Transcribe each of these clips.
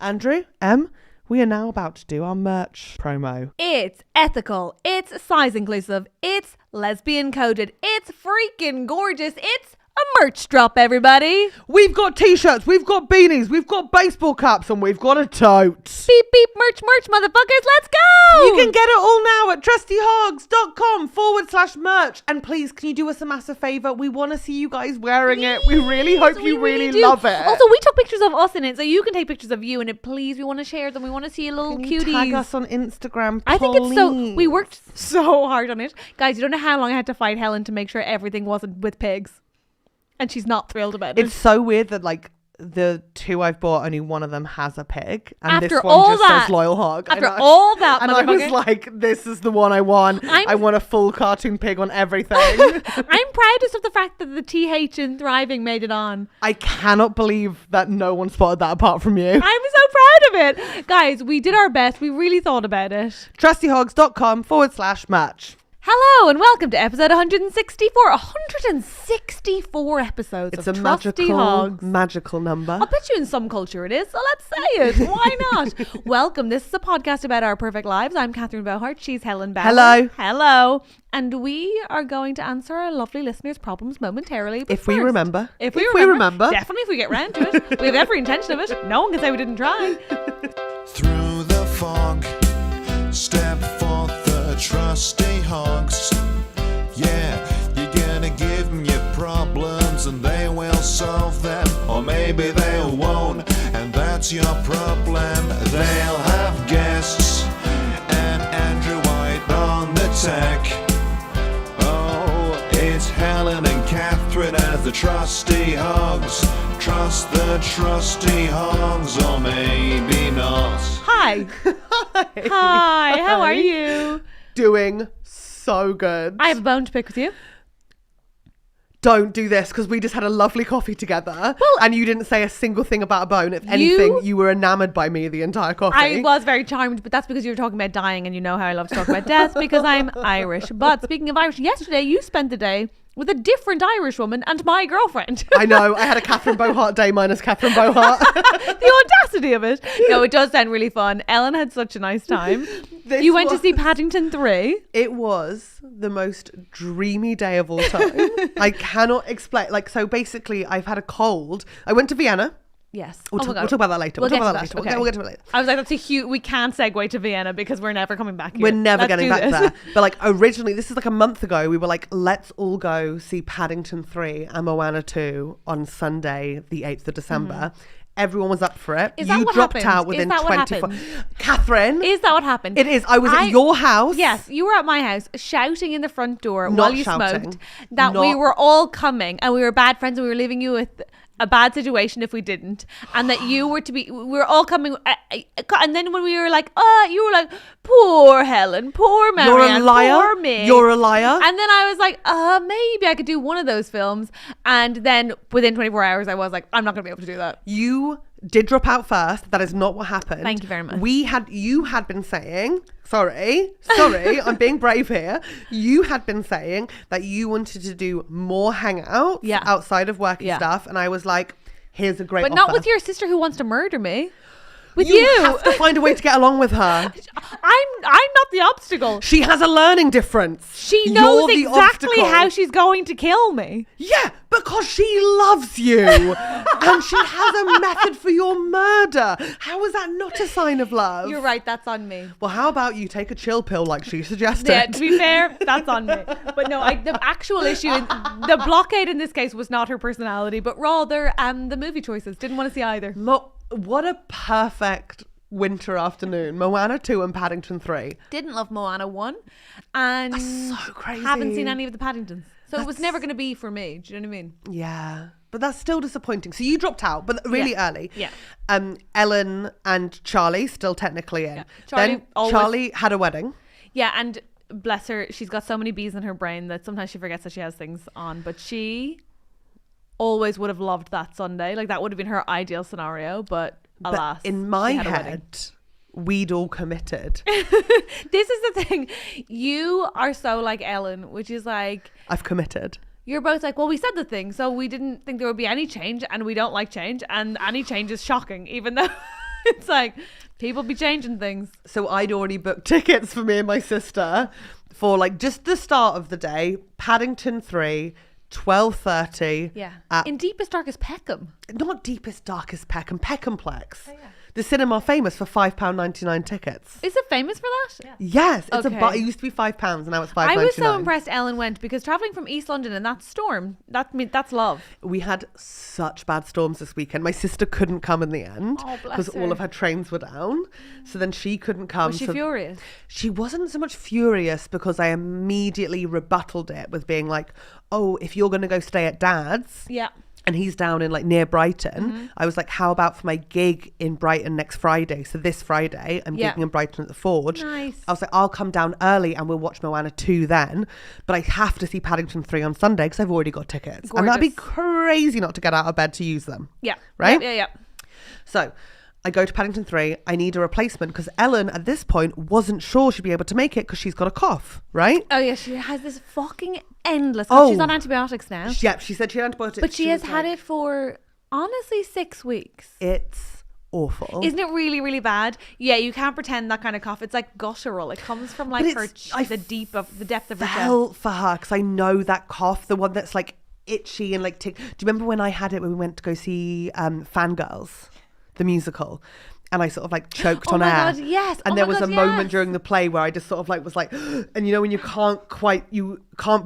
Andrew, we are now about to do our merch promo. It's ethical, it's size inclusive, it's lesbian coded, it's freaking gorgeous, it's a merch drop, everybody. We've got t-shirts, we've got beanies, we've got baseball caps, and we've got a tote. Beep beep merch, motherfuckers, let's go. You can get it all now at TrustyHogs.com/merch. And please, can you do us a massive favour? We want to see you guys wearing it. We really hope you really love it. Also, we took pictures of us in it, so you can take pictures of you in it. Please, we want to share them. We want to see a little cuties. Tag us on Instagram, I think it's so. please. We worked so hard on it, guys. You don't know how long I had to fight Helen to make sure everything wasn't with pigs, and she's not thrilled about it. It's so weird that like the two I've bought, only one of them has a pig, and After this one all just that, says Loyal Hog. After all that, and I was like, this is the one I want. I want a full cartoon pig on everything. I'm proudest of the fact that the TH in Thriving made it on. I cannot believe that no one spotted that apart from you. I'm so proud of it. Guys, we did our best. We really thought about it. TrustyHogs.com/merch. Hello and welcome to episode 164. 164 episodes It's of a Trusty Hogs. magical number. I'll bet you in some culture it is, so let's say it. Why not? Welcome. This is a podcast about our perfect lives. I'm Catherine Bohart. She's Helen Bauer. Hello. And we are going to answer our lovely listeners' problems momentarily. If we remember. If we remember. Definitely if we get round to it. We have every intention of it. No one can say we didn't try. Through the fog, step forth the trusty hogs. Yeah, you're gonna give them your problems and they will solve them, or maybe they won't, and that's your problem. They'll have guests and Andrew White on the tech. Oh, it's Helen and Catherine as the trusty hogs. Trust the trusty hogs, or maybe not. Hi. Hi. How are you? Doing so good. I have a bone to pick with you. Don't do this, because we just had a lovely coffee together, and you didn't say a single thing about a bone. If anything, you were enamored by me the entire coffee. I was very charmed, but that's because you were talking about dying, and you know how I love to talk about death because I'm Irish. But speaking of Irish, yesterday you spent the day with a different Irish woman and my girlfriend. I know. I had a Catherine Bohart day minus Catherine Bohart. The audacity of it. No, it does sound really fun. Ellen had such a nice time. You went to see Paddington 3. It was the most dreamy day of all time. I cannot explain. Like, so basically, I've had a cold. I went to Vienna. Yes. We'll talk about that later. We'll get to that later. I was like, that's a huge. We can't segue to Vienna because we're never coming back here. We're never getting back there. But like originally, this is like a month ago, we were like, let's all go see Paddington 3 and Moana 2 on Sunday, the 8th of December. Mm-hmm. Everyone was up for it. Is that what dropped happened? out within 24. Catherine, is that what happened? It is. I was at your house. Yes, you were at my house shouting in the front door Not while you shouting. smoked that we were all coming and we were bad friends and we were leaving you with a bad situation if we didn't, and that you were to be, we were all coming, and then when we were like, you were like, poor Helen, poor Marianne, you're a liar, poor me, you're a liar. And then I was like, maybe I could do one of those films, and then within 24 hours I was like, I'm not gonna be able to do that. You did drop out first. That is not what happened. Thank you very much. You had been saying, sorry, I'm being brave here. You had been saying that you wanted to do more hangouts outside of work and stuff. And I was like, here's a great offer. But not with your sister who wants to murder me. With you. You have to find a way to get along with her. I'm not the obstacle. She has a learning difference. She knows exactly how she's going to kill me. Yeah, because she loves you. And she has a method for your murder. How is that not a sign of love? You're right, that's on me. Well, how about you take a chill pill like she suggested? Yeah, to be fair, that's on me. But no, the actual issue, the blockade in this case was not her personality, but rather the movie choices. Didn't want to see either. What a perfect winter afternoon. Moana 2 and Paddington 3. Didn't love Moana 1. And that's so crazy. Haven't seen any of the Paddingtons. So it was never going to be for me. Do you know what I mean? Yeah. But that's still disappointing. So you dropped out, but really early. Yeah. Ellen and Charley still technically in. Yeah. Charley had a wedding. Yeah, and bless her, she's got so many bees in her brain that sometimes she forgets that she has things on. But she always would have loved that Sunday. Like, that would have been her ideal scenario, but alas, in my head, we'd all committed. This is the thing. You are so like Ellen, which is like, I've committed. You're both like, well, we said the thing, so we didn't think there would be any change, and we don't like change, and any change is shocking, even though It's like people be changing things. So I'd already booked tickets for me and my sister for like just the start of the day, Paddington 3, 12:30. Yeah. In deepest, darkest Peckham. Not deepest, darkest Peckham, Peckhamplex. Oh, yeah. The cinema famous for £5.99 tickets. Is it famous for that? Yeah. Yes, it's it used to be £5 and now it's £5.99. I was so impressed Ellen went because travelling from East London in that storm, that's love. We had such bad storms this weekend. My sister couldn't come in the end because all of her trains were down. So then she couldn't come. Was she furious? She wasn't so much furious because I immediately rebutted it with being like, oh, if you're going to go stay at Dad's. Yeah. And he's down in like near Brighton. I was like, how about for my gig in Brighton next Friday? So this Friday, I'm gigging in Brighton at the Forge. Nice. I was like, I'll come down early and we'll watch Moana 2 then. But I have to see Paddington 3 on Sunday because I've already got tickets. Gorgeous. And that'd be crazy not to get out of bed to use them. Yeah. Right? Yeah. So I go to Paddington 3. I need a replacement because Ellen at this point wasn't sure she'd be able to make it because she's got a cough, right? Oh yeah, she has this fucking endless cough. She's on antibiotics now. Yeah, she said she had antibiotics. But she has had it for honestly 6 weeks. It's awful. Isn't it really, really bad? Yeah, you can't pretend that kind of cough. It's like guttural. It comes from like the depth of her chest. Felt for her because I know that cough, the one that's like itchy and like tick. Do you remember when I had it when we went to go see Fangirls, the musical? And I sort of like choked on air. God, yes. And there was a moment during the play where I just sort of like was like, and you know when you can't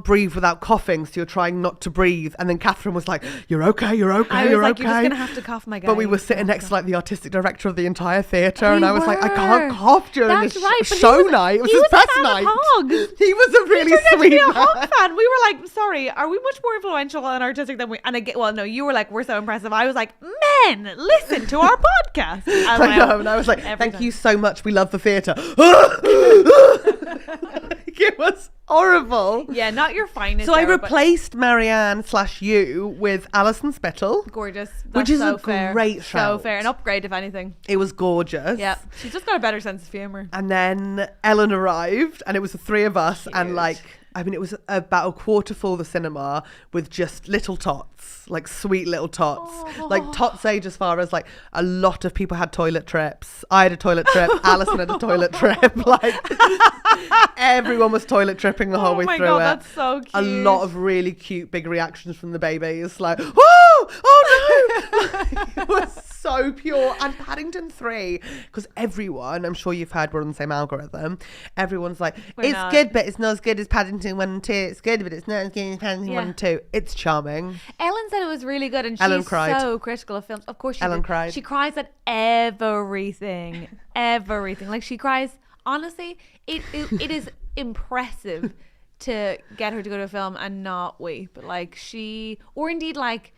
breathe without coughing, so you're trying not to breathe. And then Catherine was like, "You're okay, you're okay, I was you're like, okay." You're just gonna have to cough, my guy. But we were sitting next to like the artistic director of the entire theatre, and I was like, I can't cough during this show night. It was his best night. He was a really sweet man. Hog fan. We were like, sorry, are we much more influential and artistic than we? And again, well, no, you were like, we're so impressive. I was like, men, listen to our podcast. I know, and I was like, thank you so much. We love the theatre. It was horrible. Yeah, not your finest. So I replaced Marianne / you with Alison Spittle. Gorgeous. Which is so a fair. great shout. So fair. An upgrade, if anything. It was gorgeous. Yeah. She's just got a better sense of humour. And then Ellen arrived and it was the three of us. Huge. And like, I mean, it was about a quarter full, the cinema, with just little tots, like sweet little tots. Oh. Like tots age as far as like a lot of people had toilet trips. I had a toilet trip. Alison had a toilet trip. Like everyone was toilet tripping the whole way through God, it. That's so cute. A lot of really cute big reactions from the babies. Like, oh no! It was so pure. And Paddington 3, because everyone, I'm sure you've heard we're on the same algorithm, everyone's like, it's good, but it's not as good as Paddington 1 and 2. It's good, but it's not as good as Paddington 1 and 2. It's charming. Ellen said it was really good, and Ellen she's cried. So critical of films. Of course, Ellen cried. She cries at everything, everything. Like she cries. Honestly, it is impressive to get her to go to a film and not weep. Like or indeed like.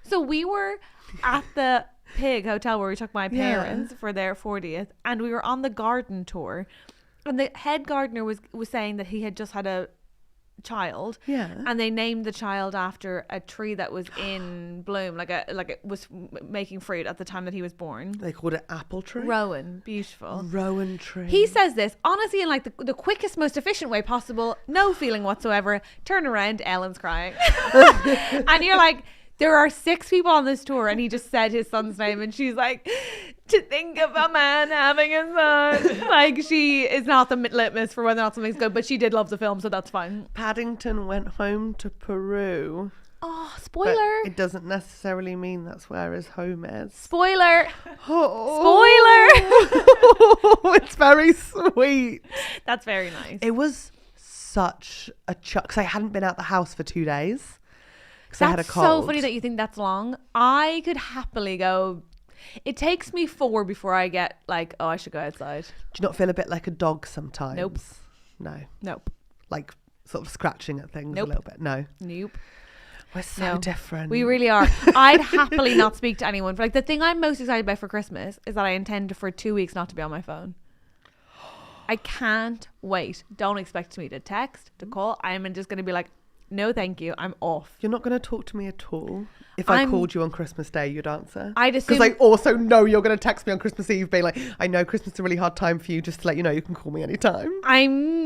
So we were at the Pig Hotel where we took my parents for their 40th, and we were on the garden tour, and the head gardener was saying that he had just had a child, and they named the child after a tree that was in bloom, like it was making fruit at the time that he was born. They called it apple tree. Rowan, beautiful. Rowan tree. He says this honestly in like the quickest, most efficient way possible, no feeling whatsoever. Turn around, Ellen's crying, and you're like, there are 6 people on this tour, and he just said his son's name, and she's like, to think of a man having a son. Like, she is not the litmus for whether or not something's good, but she did love the film, so that's fine. Paddington went home to Peru. Oh, spoiler. But it doesn't necessarily mean that's where his home is. Spoiler. Oh. Spoiler. It's very sweet. That's very nice. It was such a chuck, because I hadn't been out the house for 2 days. That's so funny that you think that's long. I could happily go. It takes me 4 before I get like, oh, I should go outside. Do you not feel a bit like a dog sometimes? Nope. No. Nope. Like sort of scratching at things a little bit? No. Nope. We're so different. We really are. I'd happily not speak to anyone. Like the thing I'm most excited about for Christmas is that I intend for 2 weeks not to be on my phone. I can't wait. Don't expect me to text, to call. I'm just going to be like, no thank you, I'm off. You're not going to talk to me at all? If I called you on Christmas Day, you'd answer? I'd assume... Because I also know you're going to text me on Christmas Eve being like, I know Christmas is a really hard time for you, just to let you know you can call me anytime.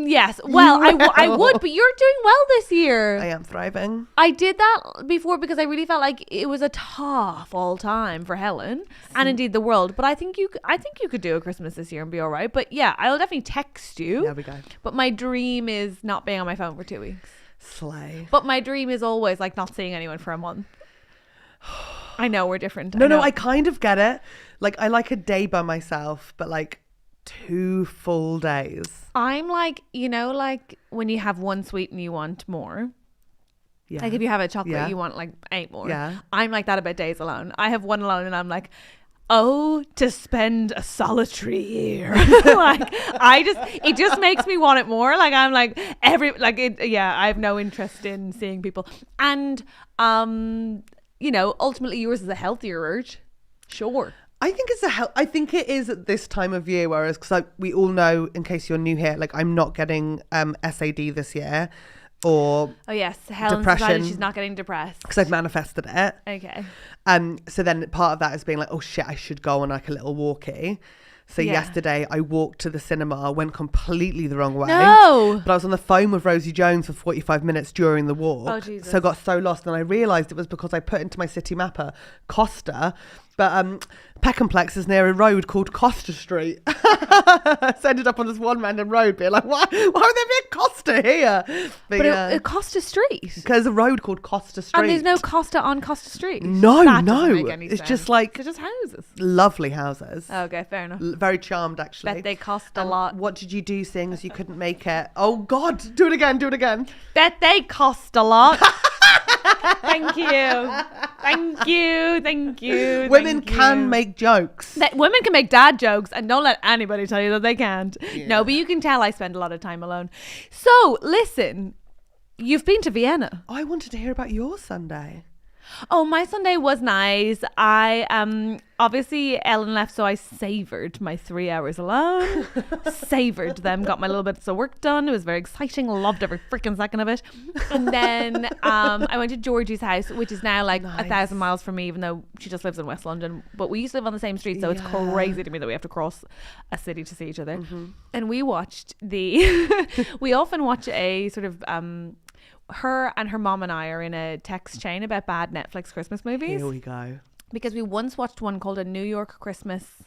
Yes. Well, I would, but you're doing well this year. I am thriving. I did that before because I really felt like it was a tough all time for Helen and indeed the world. But I think you could do a Christmas this year and be all right. But yeah, I'll definitely text you. There we go. But my dream is not being on my phone for 2 weeks. Slay. But my dream is always like not seeing anyone for a month. I know we're different. No, I kind of get it. Like, I like a day by myself, but like 2 full days. I'm like, like when you have one sweet and you want more. Yeah. Like if you have a chocolate, you want like 8 more. Yeah. I'm like that about days alone. I have one alone and I'm like, oh, to spend a solitary year. It just makes me want it more. Like I'm like I have no interest in seeing people. And ultimately yours is a healthier urge. Sure. I think I think it is at this time of year, whereas because we all know, in case you're new here, like I'm not getting SAD this year, or Helen's decided she's not getting depressed because I've manifested it. Okay. So then part of that is being like, oh shit, I should go on like a little walkie. So yesterday I walked to the cinema, went completely the wrong way. No. But I was on the phone with Rosie Jones for 45 minutes during the walk. Oh, Jesus. So I got so lost, and I realised it was because I put into my city mapper Costa, but Peckenplex is near a road called Costa Street. So I ended up on this one random road being like, why would there be a Costa here? But a Costa Street? Because there's a road called Costa Street. And there's no Costa on Costa Street? No. It's sense. Just like... They're just houses. Lovely houses. Okay, fair enough. Very charmed, actually. Bet they cost a lot. What did you do, seeing as you couldn't make it? Oh, God. Do it again. Bet they cost a lot. Thank you. Women can make jokes. Women can make dad jokes, and don't let anybody tell you that they can't. Yeah. No, but you can tell I spend a lot of time alone. So, listen, you've been to Vienna. I wanted to hear about your Sunday. Oh, my Sunday was nice. I obviously Ellen left, so I savoured my 3 hours alone. Savoured them, got my little bits of work done. It was very exciting. Loved every freaking second of it. And then I went to Georgie's house, which is now like 1,000 miles from me, even though she just lives in West London. But we used to live on the same street, so it's crazy to me that we have to cross a city to see each other. Mm-hmm. And we watched we often watch a sort of her and her mom and I are in a text chain about bad Netflix Christmas movies. Here we go. Because we once watched one called A New York Christmas.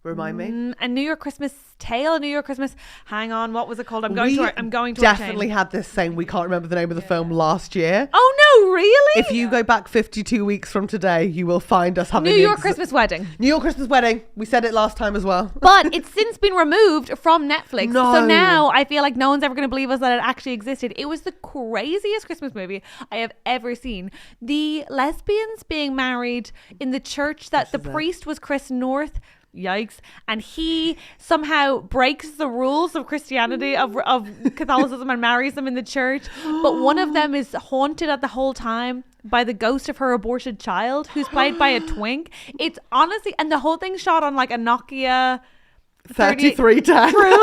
Remind me. A New York Christmas Tale, a New York Christmas. Hang on, what was it called? I'm going to definitely had this saying we can't remember the name of the film last year. Oh no, really? If you go back 52 weeks from today, you will find us having New York Christmas Wedding. New York Christmas Wedding. We said it last time as well. But it's since been removed from Netflix. No. So now I feel like no one's ever going to believe us that it actually existed. It was the craziest Christmas movie I have ever seen. The lesbians being married in the church that the priest was Chris North. Yikes. And he somehow breaks the rules of Christianity, of Catholicism, and marries them in the church. But one of them is haunted at the whole time by the ghost of her aborted child, who's played by a twink. It's honestly, and the whole thing's shot on like a Nokia 3310. Truly,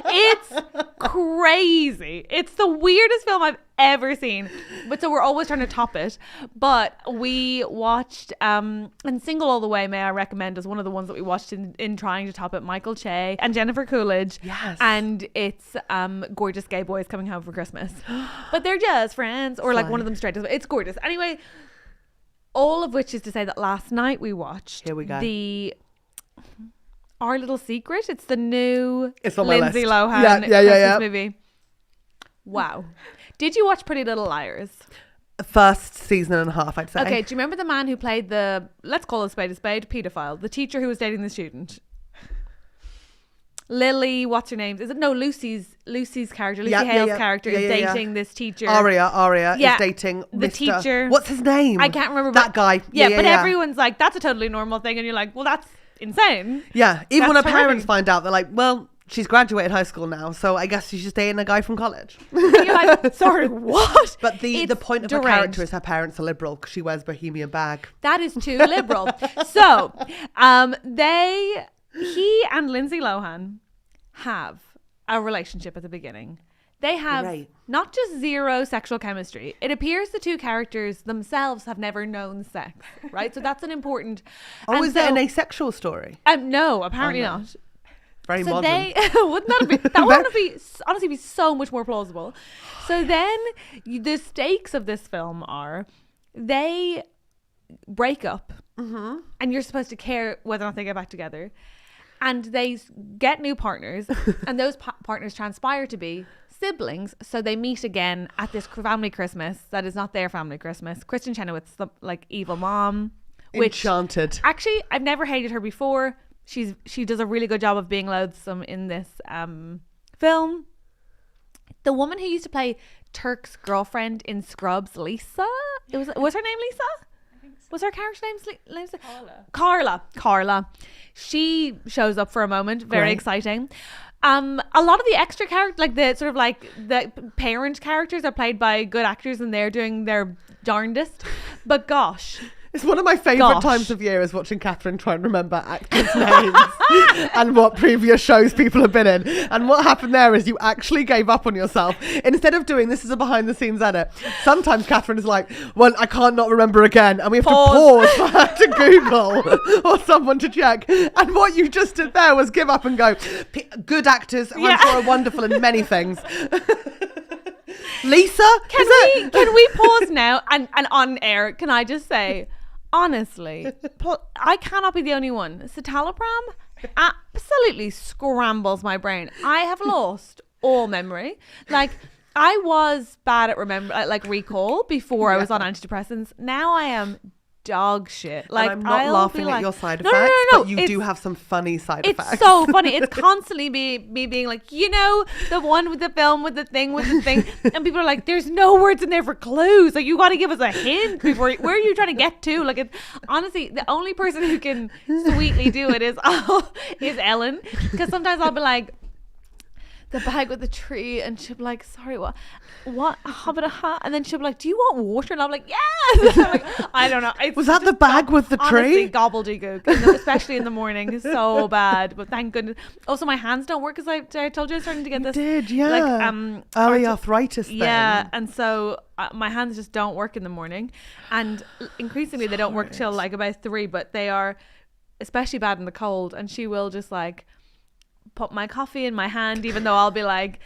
it's crazy. It's the weirdest film I've ever seen. But so we're always trying to top it. But we watched and Single All the Way, may I recommend, is one of the ones that we watched in trying to top it. Michael Che and Jennifer Coolidge. Yes. And it's gorgeous gay boys coming home for Christmas. But they're just friends, or like one of them straight. It's gorgeous. Anyway, all of which is to say that last night we watched Here we go. Our Little Secret. It's the new Lindsay Lohan Christmas movie. Wow. Did you watch Pretty Little Liars? First season and a half, I'd say. Okay, do you remember the man who played let's call a spade, paedophile, the teacher who was dating the student? Lily, what's her name? Lucy's character, Hale's character is dating this teacher. Aria is dating the teacher. What's his name? I can't remember. That guy. Yeah, but everyone's like, that's a totally normal thing. And you're like, well, that's insane. Yeah, even when her horrific. parents find out, they're like, well, she's graduated high school now, so I guess she's just dating a guy from college. And you're like, sorry, what? But the point of her character is her parents are liberal because she wears bohemian bag. That is too liberal. So he and Lindsay Lohan have a relationship at the beginning They have not just zero sexual chemistry. It appears the two characters themselves have never known sex, right? So that's an important... Oh, is it an asexual story? No, apparently not. Very so modern. Wouldn't that be... That would honestly be so much more plausible. So then the stakes of this film are they break up and you're supposed to care whether or not they get back together. And they get new partners and those partners transpire to be siblings, so they meet again at this family Christmas that is not their family Christmas. Kristen Chenoweth's the evil mom, which Enchanted. Actually, I've never hated her before. She does a really good job of being loathsome in this film. The woman who used to play Turk's girlfriend in Scrubs, Lisa. Was her name Lisa? I think so. Was her character name Lisa? Carla. She shows up for a moment. Very exciting. A lot of the extra characters, the parent characters, are played by good actors, and they're doing their darndest. But gosh, it's one of my favourite times of year is watching Catherine try and remember actors' names and what previous shows people have been in. And what happened there is you actually gave up on yourself. Instead of doing this is a behind the scenes edit, sometimes Catherine is like, well, I can't not remember again, and we have to pause for her to Google or someone to check. And what you just did there was give up and go, good actors who I'm sure are wonderful in many things. Lisa, can we pause now and on air? Can I just say, honestly, I cannot be the only one. Citalopram absolutely scrambles my brain. I have lost all memory. I was bad at recall before I was on antidepressants. Now I am dog shit. And I'm not laughing at your side effects, but you do have some funny side effects. It's so funny. It's constantly me being like, the one with the film with the thing, and people are like, there's no words in there for clues. Like, you got to give us a hint before. Where are you trying to get to? Like, honestly, the only person who can sweetly do it is Ellen, because sometimes I'll be like, the bag with the tree, and she'll be like, sorry, what and then she'll be like, do you want water? And I'm like, yes. I'm like, I don't know. Was that the bag with the tree? Honestly, gobbledygook, especially in the morning, is so bad. But thank goodness. Also, my hands don't work, because I told you I was starting to get this. You did, yeah. Arthritis thing. Yeah, and so my hands just don't work in the morning, and increasingly they don't work till about 3. But they are especially bad in the cold, and she will just put my coffee in my hand, even though I'll be like,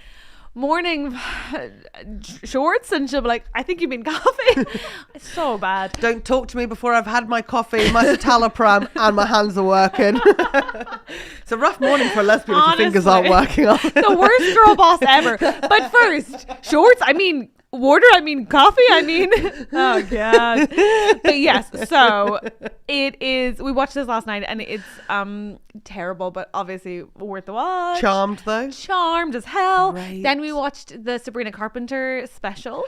morning shorts, and she'll be like, I think you mean coffee. It's so bad. Don't talk to me before I've had my coffee, my citalopram, and my hands are working. It's a rough morning for a lesbian if your fingers aren't working. The worst girl boss ever. But first, shorts, I mean water, I mean coffee, I mean oh god. But yes, so it is, we watched this last night, and it's terrible, but obviously worth the watch. Charmed as hell. Right. Then we watched the Sabrina Carpenter special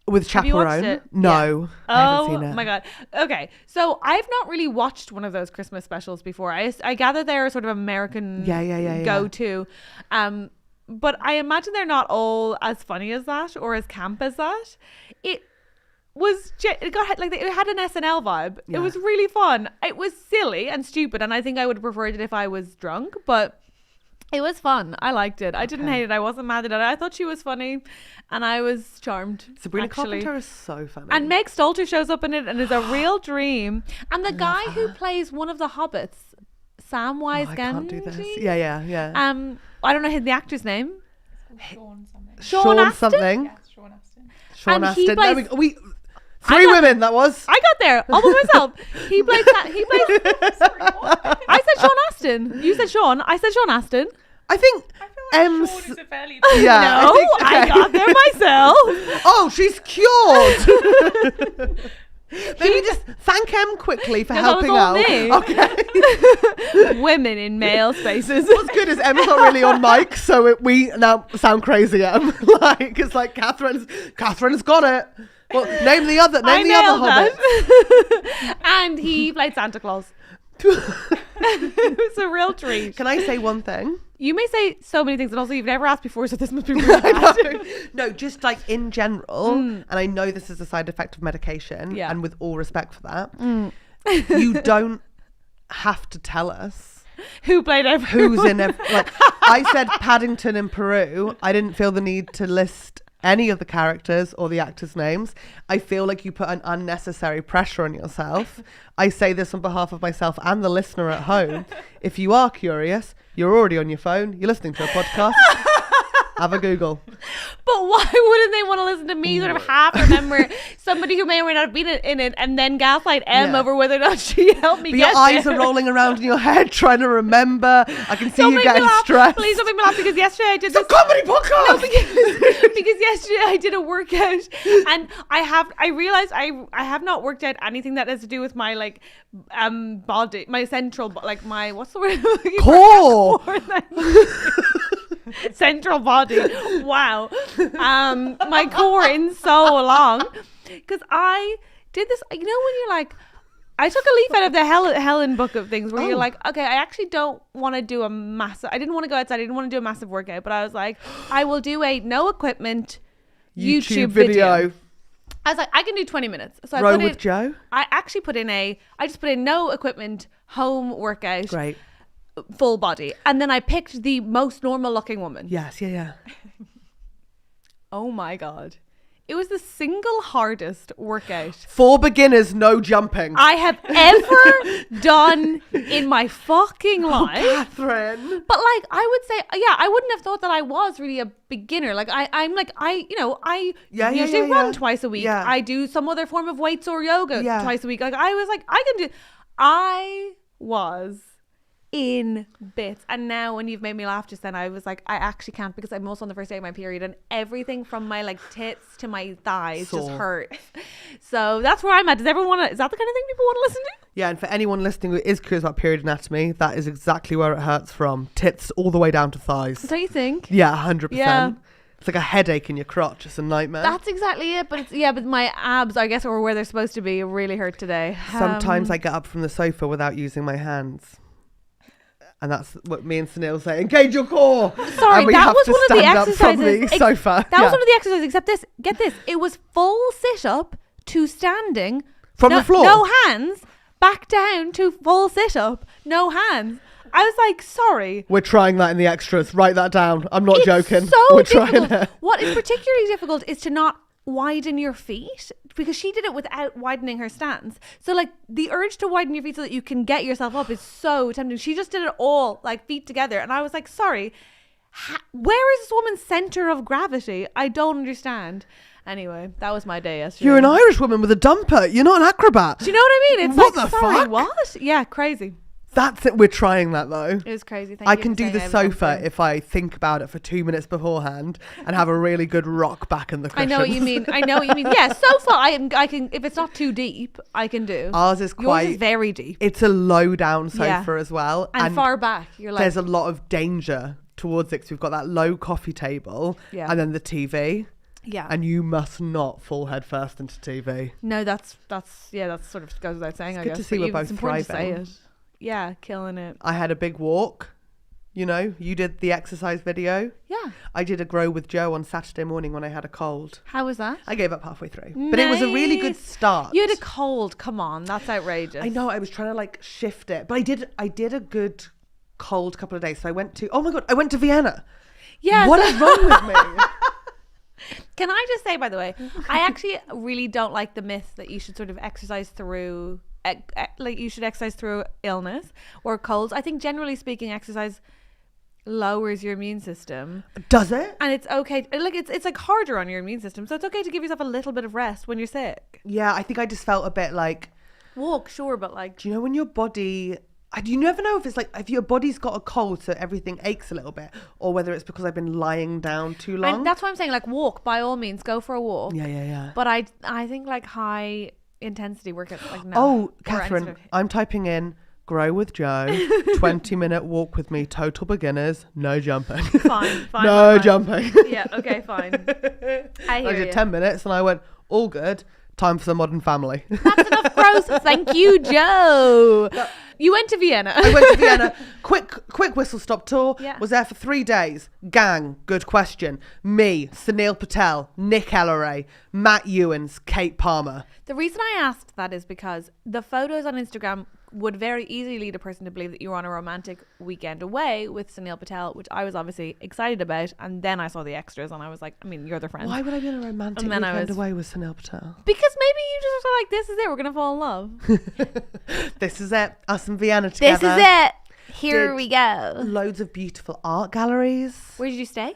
with Chaperone. No, I haven't seen it. Oh my god. Okay, so I've not really watched one of those Christmas specials before. I gather they're sort of American go-to. But I imagine they're not all as funny as that or as camp as that. It had an SNL vibe. Yeah. It was really fun. It was silly and stupid, and I think I would have preferred it if I was drunk, but it was fun. I liked it. I didn't hate it. I wasn't mad at it. I thought she was funny, and I was charmed. Sabrina Carpenter is so funny. And Meg Stalter shows up in it and is a real dream. And the guy who plays one of the hobbits, Samwise Gamgee. I can't do this. Yeah. I don't know the actor's name. Sean something. Sean Astin? Yes, Sean Astin. Sean Astin. There we go. Three women, that was. I got there all by myself. He plays. Sorry, what? I said Sean Astin. You said Sean. I said Sean Astin. I think Sean is a fairly... Yeah. No, I got there myself. Oh, she's cured. Maybe just thank Em quickly for helping out. Me. Okay. Women in male spaces. What's good is Em's not really on mic, so we now sound crazy, Em. It's like Catherine's got it. Well, name the other hobbit. And he played Santa Claus. It was a real treat. Can I say one thing? You may say so many things, and also you've never asked before, so this must be really bad. No, just in general, and I know this is a side effect of medication, and with all respect for that, you don't have to tell us Who played everyone? Who's in like I said Paddington in Peru. I didn't feel the need to list any of the characters or the actors' names. I feel like you put an unnecessary pressure on yourself. I say this on behalf of myself and the listener at home. If you are curious, you're already on your phone, you're listening to a podcast. Have a Google. But why wouldn't they want to listen to me sort of half remember somebody who may or may not have been in it and then gaslight Em over whether or not she helped me but get your eyes there? are rolling around in your head trying to remember. I can see Don't you make me getting laugh. stressed. Please don't make me laugh, because yesterday I did It's a comedy podcast. No, because yesterday I did a workout and I realized I have not worked out anything that has to do with my like body, my central, like my, what's the word? Core. Central body. Wow. My core in so long, because I did this, you know, when you're like, I took a leaf out of the Helen book of things where you're like, okay, I actually don't want to do I didn't want to go outside, I didn't want to do a massive workout, but I was like, I will do a no equipment YouTube video. I was like, I can do 20 minutes. So I Row put with in, Joe. I actually I just put in no equipment home workout. Great. Full body. And then I picked the most normal looking woman. Yes, yeah. Oh my God. It was the single hardest workout For beginners, no jumping. I have ever done in my fucking life. Catherine. But like, I would say, yeah, I wouldn't have thought that I was really a beginner. Like I usually run twice a week. Yeah. I do some other form of weights or yoga twice a week. Like I was like, I was in bits. And now when you've made me laugh just then, I was like, I actually can't, because I'm also on the first day of my period and everything from my like tits to my thighs just hurts. So that's where I'm at. Is that the kind of thing people want to listen to? Yeah, and for anyone listening who is curious about period anatomy, that is exactly where it hurts from. Tits all the way down to thighs. Don't you think? Yeah, 100%. Yeah. It's like a headache in your crotch. It's a nightmare. That's exactly it. But but my abs, I guess, or where they're supposed to be, really hurt today. Sometimes I get up from the sofa without using my hands. And that's what me and Sunil say. Engage your core. Sorry, that was one of the exercises. From the sofa. That was one of the exercises. Except this, get this, it was full sit up to standing from the floor. No hands. Back down to full sit up. No hands. I was like, sorry. We're trying that in the extras. Write that down. I'm not joking. So We're difficult. trying it. What is particularly difficult is to not widen your feet, because she did it without widening her stance. So like the urge to widen your feet so that you can get yourself up is so tempting. She just did it all like feet together, and I was like, sorry, where is this woman's center of gravity? I don't understand. Anyway, that was my day yesterday. You're an Irish woman with a dumper. You're not an acrobat. Do you know what I mean? It's what like, the sorry, fuck? what? Yeah, crazy. That's it. We're trying that though. It was crazy. I can do the sofa if I think about it for 2 minutes beforehand and have a really good rock back in the cushions. I know what you mean. Yeah, sofa. I can. If it's not too deep, I can do. Ours is Yours is very deep. It's a low down sofa as well, and far back. You're like, there's a lot of danger towards it. 'Cause we've got that low coffee table, and then the TV. Yeah. And you must not fall head first into TV. No, that's sort of goes without saying. It's good to see we're both thriving. Yeah, killing it. I had a big walk. You know, you did the exercise video. Yeah. I did a grow with Joe on Saturday morning when I had a cold. How was that? I gave up halfway through. But it was a really good start. You had a cold. Come on. That's outrageous. I know. I was trying to like shift it. But I did a good cold couple of days. So I went to Vienna. Yeah. What is wrong with me? Can I just say, by the way, I actually really don't like the myth that you should sort of exercise through, like you should exercise through illness or colds. I think generally speaking, exercise lowers your immune system. Does it? And it's okay. Like it's like harder on your immune system. So it's okay to give yourself a little bit of rest when you're sick. Yeah, I think I just felt a bit like... Walk, sure, but like... Do you know when your body... You never know if it's like if your body's got a cold so everything aches a little bit, or whether it's because I've been lying down too long. And that's why I'm saying, like, walk, by all means, go for a walk. Yeah. But I think like high intensity workout, like, no. Oh, Catherine, I'm typing in grow with Joe, 20-minute walk with me, total beginners, no jumping. Fine. No jumping. Yeah, okay, fine. I did 10 minutes and I went, all good. Time for the Modern Family. That's enough gross. Thank you, Joe. No. You went to Vienna. I went to Vienna. Quick whistle stop tour. Yeah. Was there for 3 days. Gang, good question. Me, Sunil Patel, Nick Elle, Matt Ewins, Kate Palmer. The reason I asked that is because the photos on Instagram would very easily lead a person to believe that you were on a romantic weekend away with Sunil Patel, which I was obviously excited about. And then I saw the extras and I was like, I mean, you're the friend. Why would I be on a romantic weekend away with Sunil Patel? Because maybe you just were like, this is it, we're going to fall in love. This is it. Us and Vienna together. This is it. Here we go. Loads of beautiful art galleries. Where did you stay?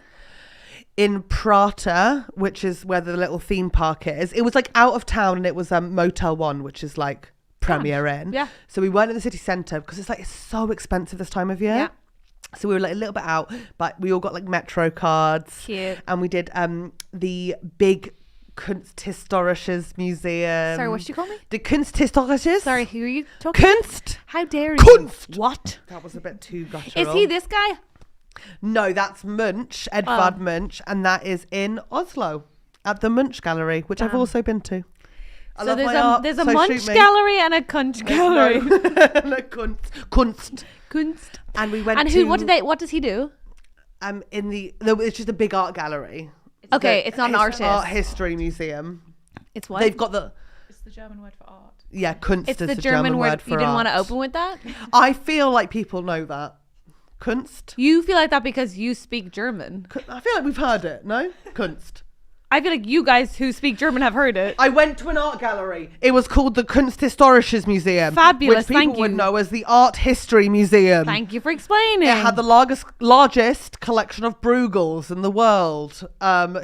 In Prata, which is where the little theme park is. It was like out of town, and it was Motel 1, which is like Premier Inn. Yeah. So we weren't in the city centre because it's so expensive this time of year. Yeah. So we were like a little bit out, but we all got like Metro cards. Cute. And we did the big Kunsthistorisches Museum. Sorry, what did you call me? The Kunsthistorisches. Sorry, who are you talking Kunst. How dare you? Kunst. What? That was a bit too guttural. Is he this guy? No, that's Munch, Edvard Munch, and that is in Oslo at the Munch Gallery, which I've also been to. I So love my art, there's a so Munch shoot me. gallery and a Kunst gallery. No, Kunst. Kunst. And we went And to... what does he do? It's just a big art gallery. Okay, it's not an artist. Art history museum. It's what? They've got the... It's the German word for art. Yeah, Kunst It's is the the German word. for You didn't art. want to open with that? I feel like people know that. Kunst. You feel like that because you speak German. I feel like we've heard it, no? Kunst. I feel like you guys who speak German have heard it. I went to an art gallery. It was called the Kunsthistorisches Museum. Fabulous, which people thank would you. know as the Art History Museum. Thank you for explaining. It had the largest collection of Bruegels in the world.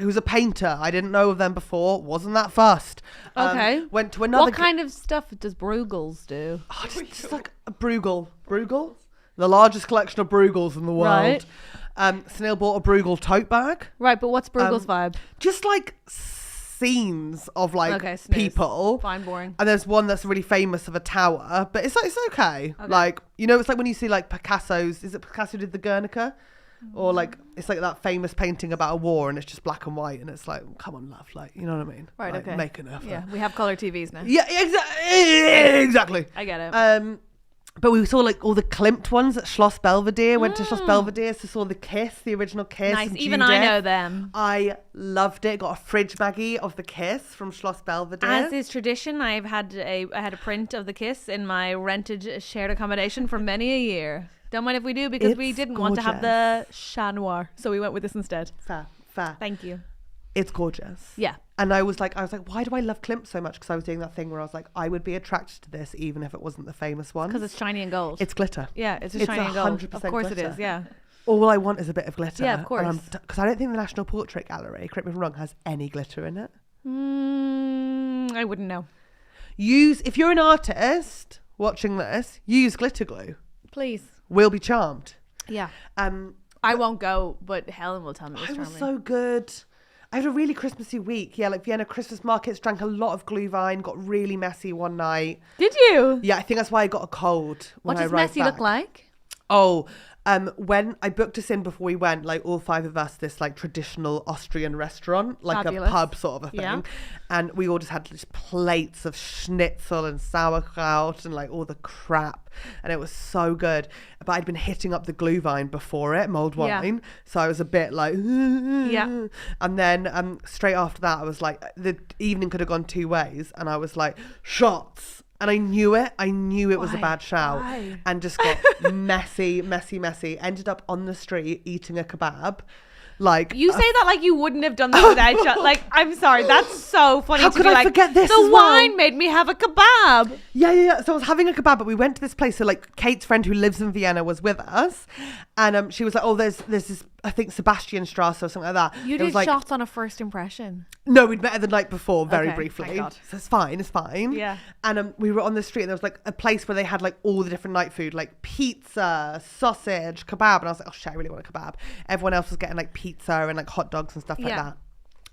Who's a painter. I didn't know of them before. Wasn't that fussed. Okay. Went to another... What kind of stuff does Bruegels do? Oh, just like a Bruegel. Bruegel? The largest collection of Bruegels in the world. Right. Sunil bought a Bruegel tote bag. Right, but what's Bruegel's vibe? Just like scenes of like Okay, snooze. people. Fine, boring. And there's one that's really famous of a tower, but it's okay. Like, you know, it's like when you see like Picasso's, is it Picasso who did the Guernica? Or like, it's like that famous painting about a war and it's just black and white and it's like, come on, love, like, you know what I mean? Right, like, okay. Make an effort. Yeah, we have colour TVs now. Yeah, exactly. I get it. But we saw like all the Klimt ones at Schloss Belvedere. Went to Schloss Belvedere, so saw the Kiss, the original Kiss. Nice, and even Judith. I know them. I loved it. Got a fridge baggie of the Kiss from Schloss Belvedere. As is tradition, I had a print of the Kiss in my rented shared accommodation for many a year. Don't mind if we do, because we It's didn't want to have the Chat Noir, so we went with this instead. Fair. Thank you. It's gorgeous. Yeah. And I was like, why do I love Klimt so much? Because I was doing that thing where I was like, I would be attracted to this even if it wasn't the famous one. Because it's shiny and gold. It's glitter. Yeah, it's just shiny and gold. 100% Of course it glitter. is, yeah. All I want is a bit of glitter. Yeah, of course. Because I don't think the National Portrait Gallery, correct me if I'm wrong, has any glitter in it. I wouldn't know. If you're an artist watching this, use glitter glue. Please. We'll be charmed. Yeah. I won't go, but Helen will tell me it's It charming. was so good. I had a really Christmassy week. Yeah, like Vienna Christmas markets, drank a lot of glühwein, got really messy one night. Did you? Yeah, I think that's why I got a cold when What I does arrived messy back. look like? Oh, when I booked us in before we went, like all five of us, this like traditional Austrian restaurant, like Fabulous. a pub sort of a thing. Yeah. And we all just had just plates of schnitzel and sauerkraut and like all the crap. And it was so good. But I'd been hitting up the glühwein before it, mulled Yeah. wine. So I was a bit like, Yeah. And then straight after that, I was like, the evening could have gone two ways. And I was like, shots. And I knew it. I knew it was a Why? bad shout. Why? And just got messy. Ended up on the street eating a kebab. Like, You say that like you wouldn't have done that without shot. Like, I'm sorry, that's so funny How to could be I like, forget this the as well?" wine made me have a kebab. Yeah. So I was having a kebab, but we went to this place. So like Kate's friend who lives in Vienna was with us. And she was like, oh, there's this, I think Sebastianstrasse or something like that. You It did was like, shots on a first impression. No, we'd met her the night before, very Okay, briefly. thank God. So it's fine. Yeah. And we were on the street and there was like a place where they had like all the different night food, like pizza, sausage, kebab. And I was like, oh shit, I really want a kebab. Everyone else was getting like pizza and like hot dogs and stuff like Yeah. that.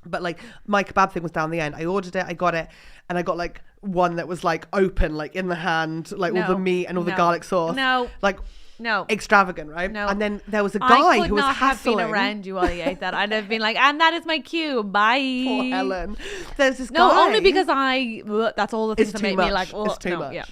But like my kebab thing was down the end. I ordered it, I got it, and I got like one that was like open, like in the hand, like all the meat and all the garlic sauce. Like No. extravagant, right? No. And then there was a I guy could who was not have been hassling. around you while you ate that. I'd have been like, and that is my cue. Bye. Poor Helen. There's this No, guy. only because that's all the things It's that too make much. me like, oh, It's too no, much. yeah.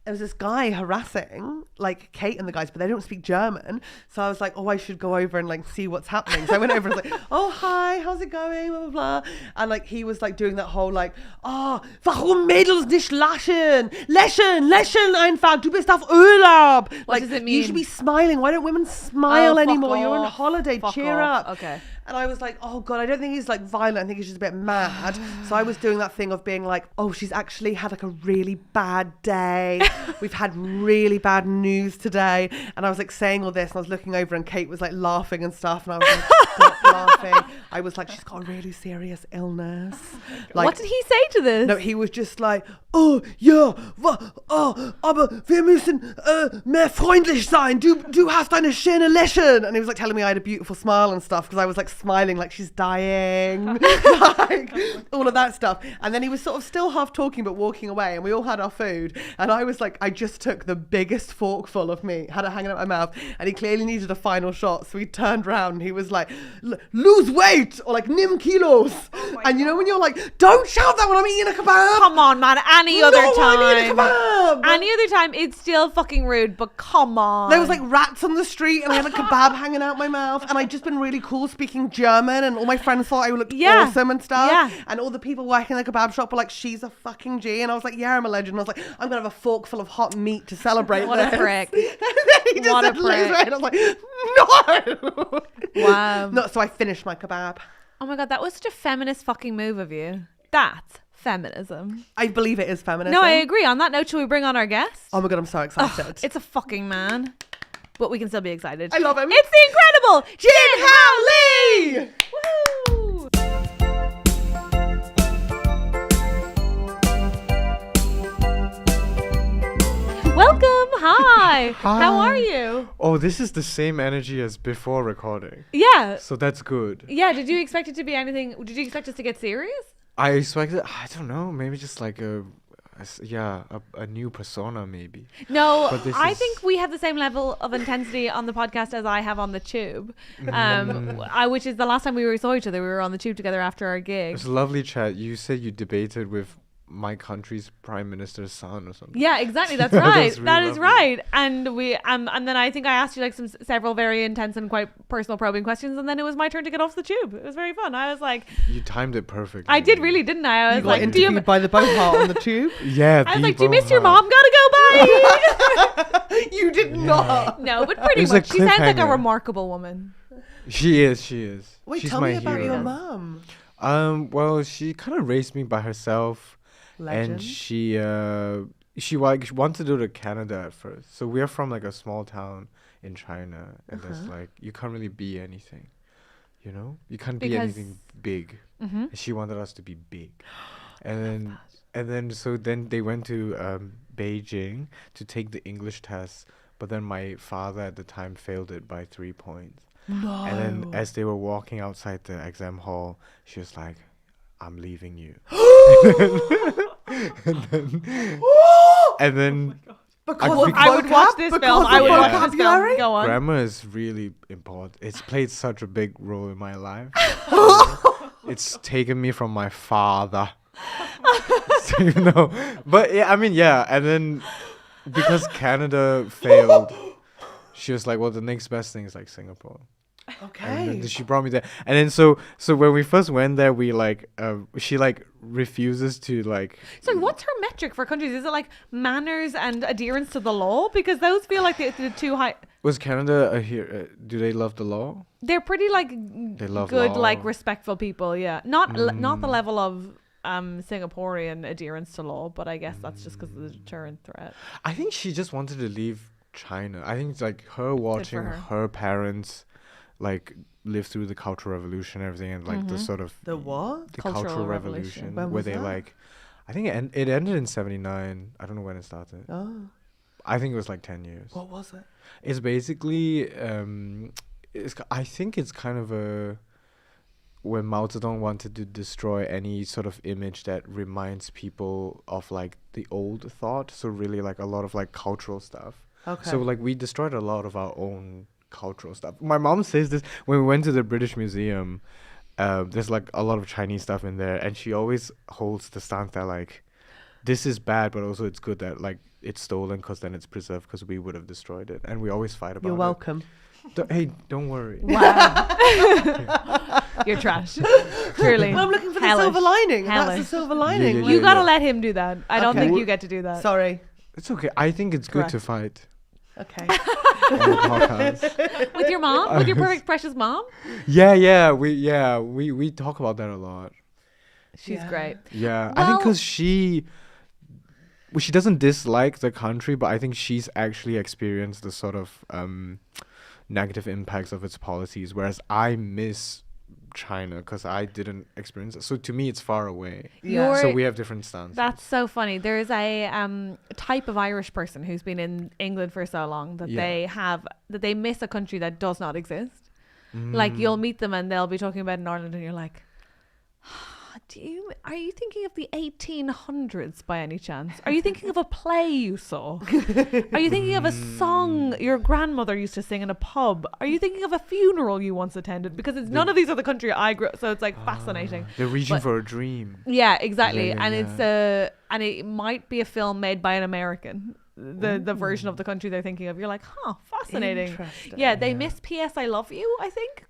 there was this guy harassing like Kate and the guys, but they don't speak German. So I was like, oh, I should go over and like see what's happening. So I went over and was like, oh, hi, how's it going? Blah, blah, blah. And like he was like doing that whole like, warum Mädels nicht lachen? Lächeln einfach, du bist auf Urlaub. What does it mean? You should be smiling. Why don't women smile anymore? You're on holiday. Fuck Cheer off. up. Okay. And I was like, oh God, I don't think he's like violent. I think he's just a bit mad. So I was doing that thing of being like, oh, she's actually had like a really bad day. We've had really bad news today. And I was like saying all this and I was looking over and Kate was like laughing and stuff. And I was like, stop laughing. I was like, she's got a really serious illness. Like, what did he say to this? No, he was just like, oh ja, aber wir müssen mehr freundlich sein. Du hast eine schöne Lächeln. And he was like telling me I had a beautiful smile and stuff because I was like smiling like she's dying, like all of that stuff. And then he was sort of still half talking but walking away, and we all had our food. And I was like, I just took the biggest forkful of meat, had it hanging out my mouth, and he clearly needed a final shot. So he turned around and he was like, lose weight or like nimm kilos. And you know when you're like, don't shout that when I'm eating a kebab. Come on, man. Any other time. I'm eating a kebab. Any other time, it's still fucking rude, but come on. There was like rats on the street and I had a kebab hanging out my mouth, and I'd just been really cool speaking German, and all my friends thought I looked awesome and stuff. Yeah. And all the people working in the kebab shop were like, she's a fucking G. And I was like, yeah, I'm a legend. And I was like, I'm going to have a fork full of hot meat to celebrate What this. a prick. And then he just said, lose weight. And I was like, no. Wow. No, so I finished my kebab. Oh my God, that was such a feminist fucking move of you. That's feminism. I believe it is feminism. No, I agree. On that note, shall we bring on our guest? Oh my God, I'm so excited. Ugh, it's a fucking man. But we can still be excited. I love him. It's the incredible Jin Hao Li! Woo! Welcome. Hi. How are you? Oh, this is the same energy as before recording. Yeah. So that's good. Yeah. Did you expect it to be anything? Did you expect us to get serious? I expected, I don't know, maybe just like a new persona maybe. No, I think we have the same level of intensity on the podcast as I have on the tube, which is the last time we saw each other. We were on the tube together after our gig. It was a lovely chat. You said you debated with my country's prime minister's son or something. Yeah, exactly. That's right. Really that is lovely. right. And we and then I think I asked you like several very intense and quite personal probing questions, and then it was my turn to get off the tube. It was very fun. I was like, you timed it perfectly. I did really, didn't I? I was You like, got interviewed by the Bohart on the tube? Yeah. I was like, do you miss your mom? Gotta go. Bye. You did not. No, but pretty It was much. a She sounds like a cliffhanger. remarkable woman. She is. Wait, She's tell my me about hero. your mum. Well, she kind of raised me by herself. Legend. And she wanted to go to Canada at first. So we're from like a small town in China, and there's like you can't really be anything, you know. You can't be anything big. And she wanted us to be big, and then they went to Beijing to take the English test, but then my father at the time failed it by 3 points. No. And then as they were walking outside the exam hall, she was like, I'm leaving you. and then Because I would watch this film. I would watch this film. vocabulary? Go on. grammar is really important. It's played such a big role in my life. It's taken me from my father. So, you know, but yeah, I mean, yeah. And then because Canada failed, she was like, well, the next best thing is like Singapore. Okay. And then she brought me there. And then so when we first went there, we like she like refuses to like. So what's her metric for countries? Is it like manners and adherence to the law? Because those feel like the two high. Was Canada here? Do they love the law? They're pretty like They love good, law. like respectful people. Yeah, not the level of Singaporean adherence to law, but I guess that's just because of the deterrent threat. I think she just wanted to leave China. I think it's like her watching her parents like live through the Cultural Revolution and everything, and like the sort of The what? the Cultural Cultural Revolution. Revolution, When where was they that? like, I think it ended in 79. I don't know when it started. Oh, I think it was like 10 years. what was it? It's basically I think it's kind of a when Mao Zedong wanted to destroy any sort of image that reminds people of like the old thought, so really like a lot of like cultural stuff. Okay. So like we destroyed a lot of our own cultural stuff. My mom says this when we went to the British Museum. There's like a lot of Chinese stuff in there, and she always holds the stance that like this is bad, but also it's good that like it's stolen because then it's preserved because we would have destroyed it, and we always fight about it. You're welcome. Hey, don't worry. Wow. You're trash. Truly. Well, I'm looking for Hellish. the silver lining. That's Hellish. the silver lining. Yeah, You gotta let him do that. I don't Okay. think you get to do that. Sorry. It's okay. I think it's good to Correct. fight Okay. on the podcast. With your mom? With your perfect precious mom? We talk about that a lot. She's Yeah. great. Yeah, I think Well- because she doesn't dislike the country, but I think she's actually experienced the sort of negative impacts of its policies, whereas I miss China because I didn't experience it. So to me, it's far away. Yeah. So we have different stances. That's so funny. There's a type of Irish person who's been in England for so long that they miss a country that does not exist. Like you'll meet them and they'll be talking about Ireland and you're like, are you thinking of the 1800s by any chance? Are you thinking of a play you saw? Are you thinking of a song your grandmother used to sing in a pub? Are you thinking of a funeral you once attended? Because it's none of these are the country I grew up, so it's like fascinating. They're reaching But- for a dream. Yeah, exactly. Yeah, and yeah. it's and it might be a film made by an American. The version of the country they're thinking of. You're like, fascinating. Interesting. Yeah, they miss P.S. I love you, I think, ?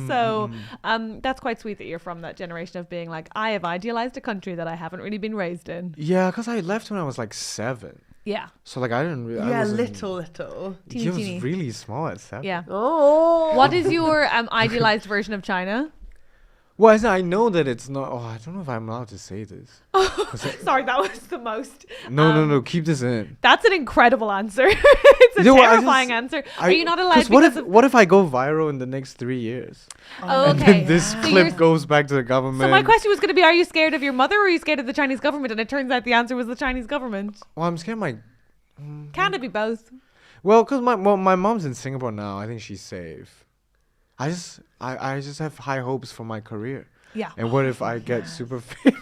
So that's quite sweet that you're from that generation of being like, I have idealized a country that I haven't really been raised in. Yeah, because I left when I was like 7. Yeah. So like I didn't really. Yeah, I wasn't- little. Teeny, I was teeny. really small at 7. Yeah. Oh. What is your idealized version of China? Well, I know that it's not. Oh, I don't know if I'm allowed to say this. Sorry, that was the most. No. Keep this in. That's an incredible answer. It's a You know what, I terrifying just- answer. Are you not allowed? 'cause what because if of- what if I go viral in the next 3 years? Oh, And okay. then this So clip you're- goes back to the government. So my question was going to be: are you scared of your mother, or are you scared of the Chinese government? And it turns out the answer was the Chinese government. Well, I'm scared my. Can it be both? Well, because my mom's in Singapore now. I think she's safe. I just have high hopes for my career. Yeah. And what if I get super famous?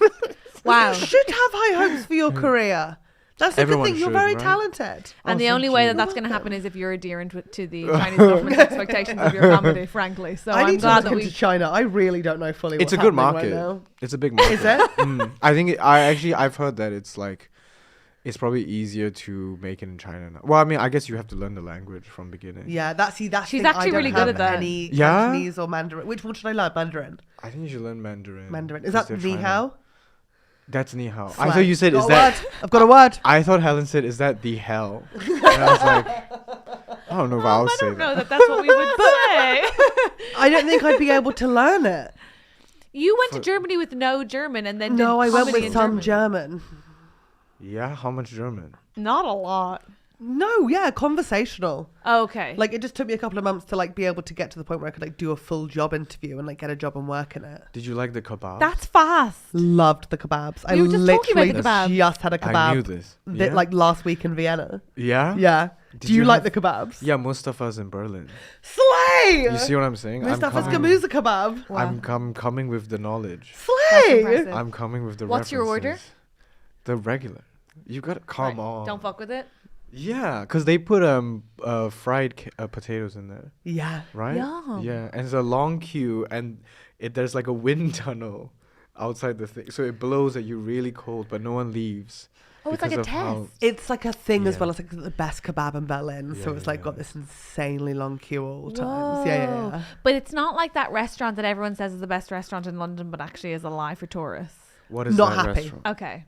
Wow. You should have high hopes for your career. That's the good Everyone thing. You're should, very right? talented. And the thank only way you. that that's going to happen is if you're adherent to the Chinese government's expectations of your comedy, frankly. So I I'm need to glad look that into we. China. I really don't know fully It's what's a good happening market. right now. It's a big market. Is it? I think I've heard that it's probably easier to make it in China now. Well, I mean, I guess you have to learn the language from beginning. Yeah, that's She's the thing, actually I don't really good have at that. Any Yeah? Cantonese or Mandarin. Which one should I learn? Mandarin. I think you should learn Mandarin. Mandarin. Is 'cause that they're Ni China. Hao? That's Ni Hao. I Flag. thought you said, Got is a that... word. I've got a word. I thought Helen said, is that the hell? And I was like, I don't know if I'll I say don't know that. that that's what we would say. I don't think I'd be able to learn it. You went to Germany with no German and then No, did I went comedy with in some German. German. Yeah, how much German? Not a lot. No, yeah, conversational. Okay. Like it just took me a couple of months to like be able to get to the point where I could like do a full job interview and like get a job and work in it. Did you like the kebab? That's fast. Loved the kebabs. I You were just talking about literally the kebab. just had a kebab. I knew this. Yeah? Like last week in Vienna. Yeah? Yeah. Did Do you you like have- the kebabs? Yeah, Mustafa's in Berlin. Slay! You see what I'm saying? Mustafa's coming- Gamuza kebab. I'm coming with the knowledge. That's Slay! impressive. I'm coming with the What's your order? references. The regular. You gotta come Right, on. Don't fuck with it. Yeah, because they put fried potatoes in there, Yeah. right? Yum. Yeah, and it's a long queue, and there's like a wind tunnel outside the thing, so it blows at you really cold, but no one leaves. Oh, it's like a because of how- test. It's like a thing as Yeah. well. It's like the best kebab in Berlin. So Yeah, it's like yeah. got this insanely long queue all the times. Yeah, yeah, Whoa. yeah. But it's not like that restaurant that everyone says is the best restaurant in London, but actually is a lie for tourists. What is Not that happy. restaurant? Okay.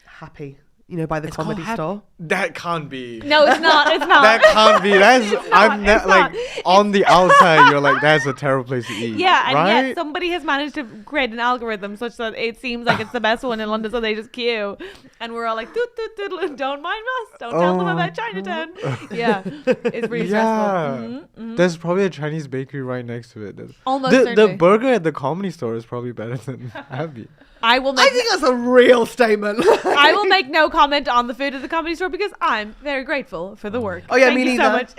Happy. You know, by the It's called comedy Hap- store. That can't be. No, it's not. It's not. That can't be. That's I'm it's like on the outside. You're like that's a terrible place to eat. Yeah, and right? yet somebody has managed to create an algorithm such that it seems like it's the best one in London, so they just queue. And we're all like, doot, doot, doot, don't mind us. Don't tell them about Chinatown. Yeah, it's really Yeah. stressful. There's probably a Chinese bakery right next to it. Almost The certainly. burger at the comedy store is probably better than Abbie. I will I make think that's a real statement. I will make no comment on the food at the comedy store because I'm very grateful for the work. Oh, yeah, Thank me you so neither. much.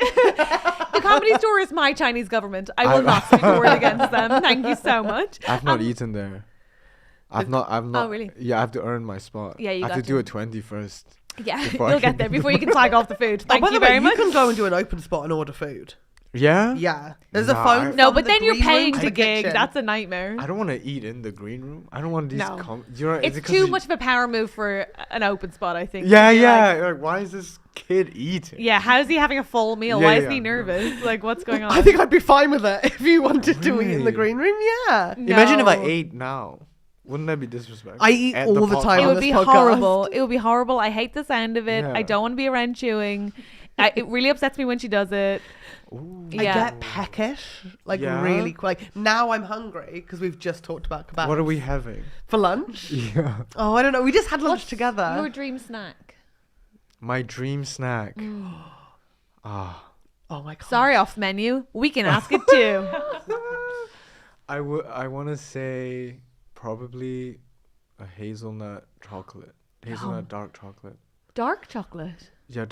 The comedy store is my Chinese government. I will not speak a word against them. Thank you so much. I've not eaten there. I've not. Oh, really? Yeah, I have to earn my spot. Yeah, you I have got to do to. a 20 first. Yeah, Before I you'll can get there before you can slag off the food. Thank by you the way, very much. you can go and do an open spot and order food. Yeah? Yeah. There's a Nah, phone. No, from but the then you're green room paying to to the gig. kitchen. That's a nightmare. I don't want to eat in the green room. I don't want these. No. Is It's it 'cause too you- much of a power move for an open spot, I think. Yeah, You're yeah. like, Like, why is this kid eating? yeah, how's he having a full meal? Yeah, Why yeah, isn't he no. nervous? Like, what's going on? I think I'd be fine with it if you wanted to eat in the Really? green room. Yeah. Imagine if I No. ate now. Wouldn't that be disrespectful? I eat At all the time It on would this be podcast. horrible. It would be horrible. I hate the sound of it. Yeah. I don't want to be around chewing. It really upsets me when she does it. Ooh. I Yeah. get peckish, like Yeah? really quick. Like, now I'm hungry because we've just talked about kebabs. What are we having? For lunch? Yeah. Oh, I don't know. We just had lunch What's together. Your dream snack. My dream snack. Mm. Ah. Oh my god. Sorry, off menu. We can ask it too. I want to say probably a hazelnut chocolate. Hazelnut dark chocolate. Dark chocolate. Yeah,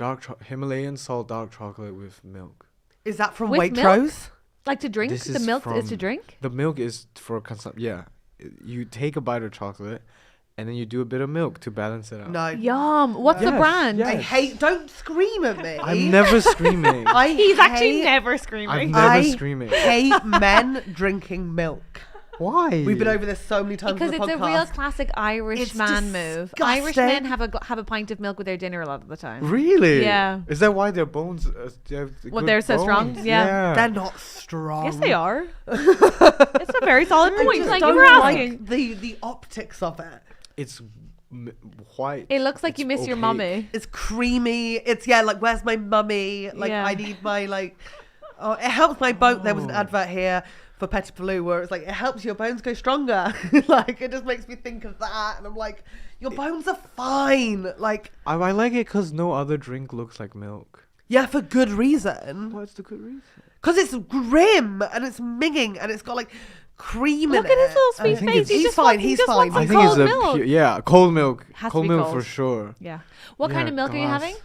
Himalayan salt dark chocolate with milk. Is that from With Waitrose? Like to drink? This The is milk is to from- drink? The milk is for consumption. Yeah. You take a bite of chocolate and then you do a bit of milk to balance it out. No. Yum. What's the Yes, brand? yes. I hate. Don't scream at me. I'm never screaming. He's actually hate- never I'm screaming. never I screaming. hate men drinking milk. Why? We've been over this so many times Because on it's the a podcast. real classic Irish It's man move. Irish men disgusting. have a pint of milk with their dinner a lot of the time. Really? Yeah. Is that why their bones? They have Well, good they're so strong? bones? Yeah. They're not strong. Yes, they are. It's a very solid I point. just Thank you don't for like asking. the optics of it. It's white. It looks like It's you miss your opaque. mummy. It's creamy. It's like, where's my mummy? Like, Yeah. I need my like. Oh, it helps my bone. There was an advert here for Petit Blue where it's like, it helps your bones go stronger. Like, it just makes me think of that, and I'm like, your bones are fine. Like, I like it because no other drink looks like milk. yeah, for good reason. What's the good reason? Because it's grim and it's minging and it's got like cream Look in at his it. little sweet I think face. it's- He He's just fine, wants, he's he just fine. wants I I some think cold it's milk. cold milk. Has to Cold be milk cold. for sure. Yeah. What kind Yeah, of milk are you glass. having?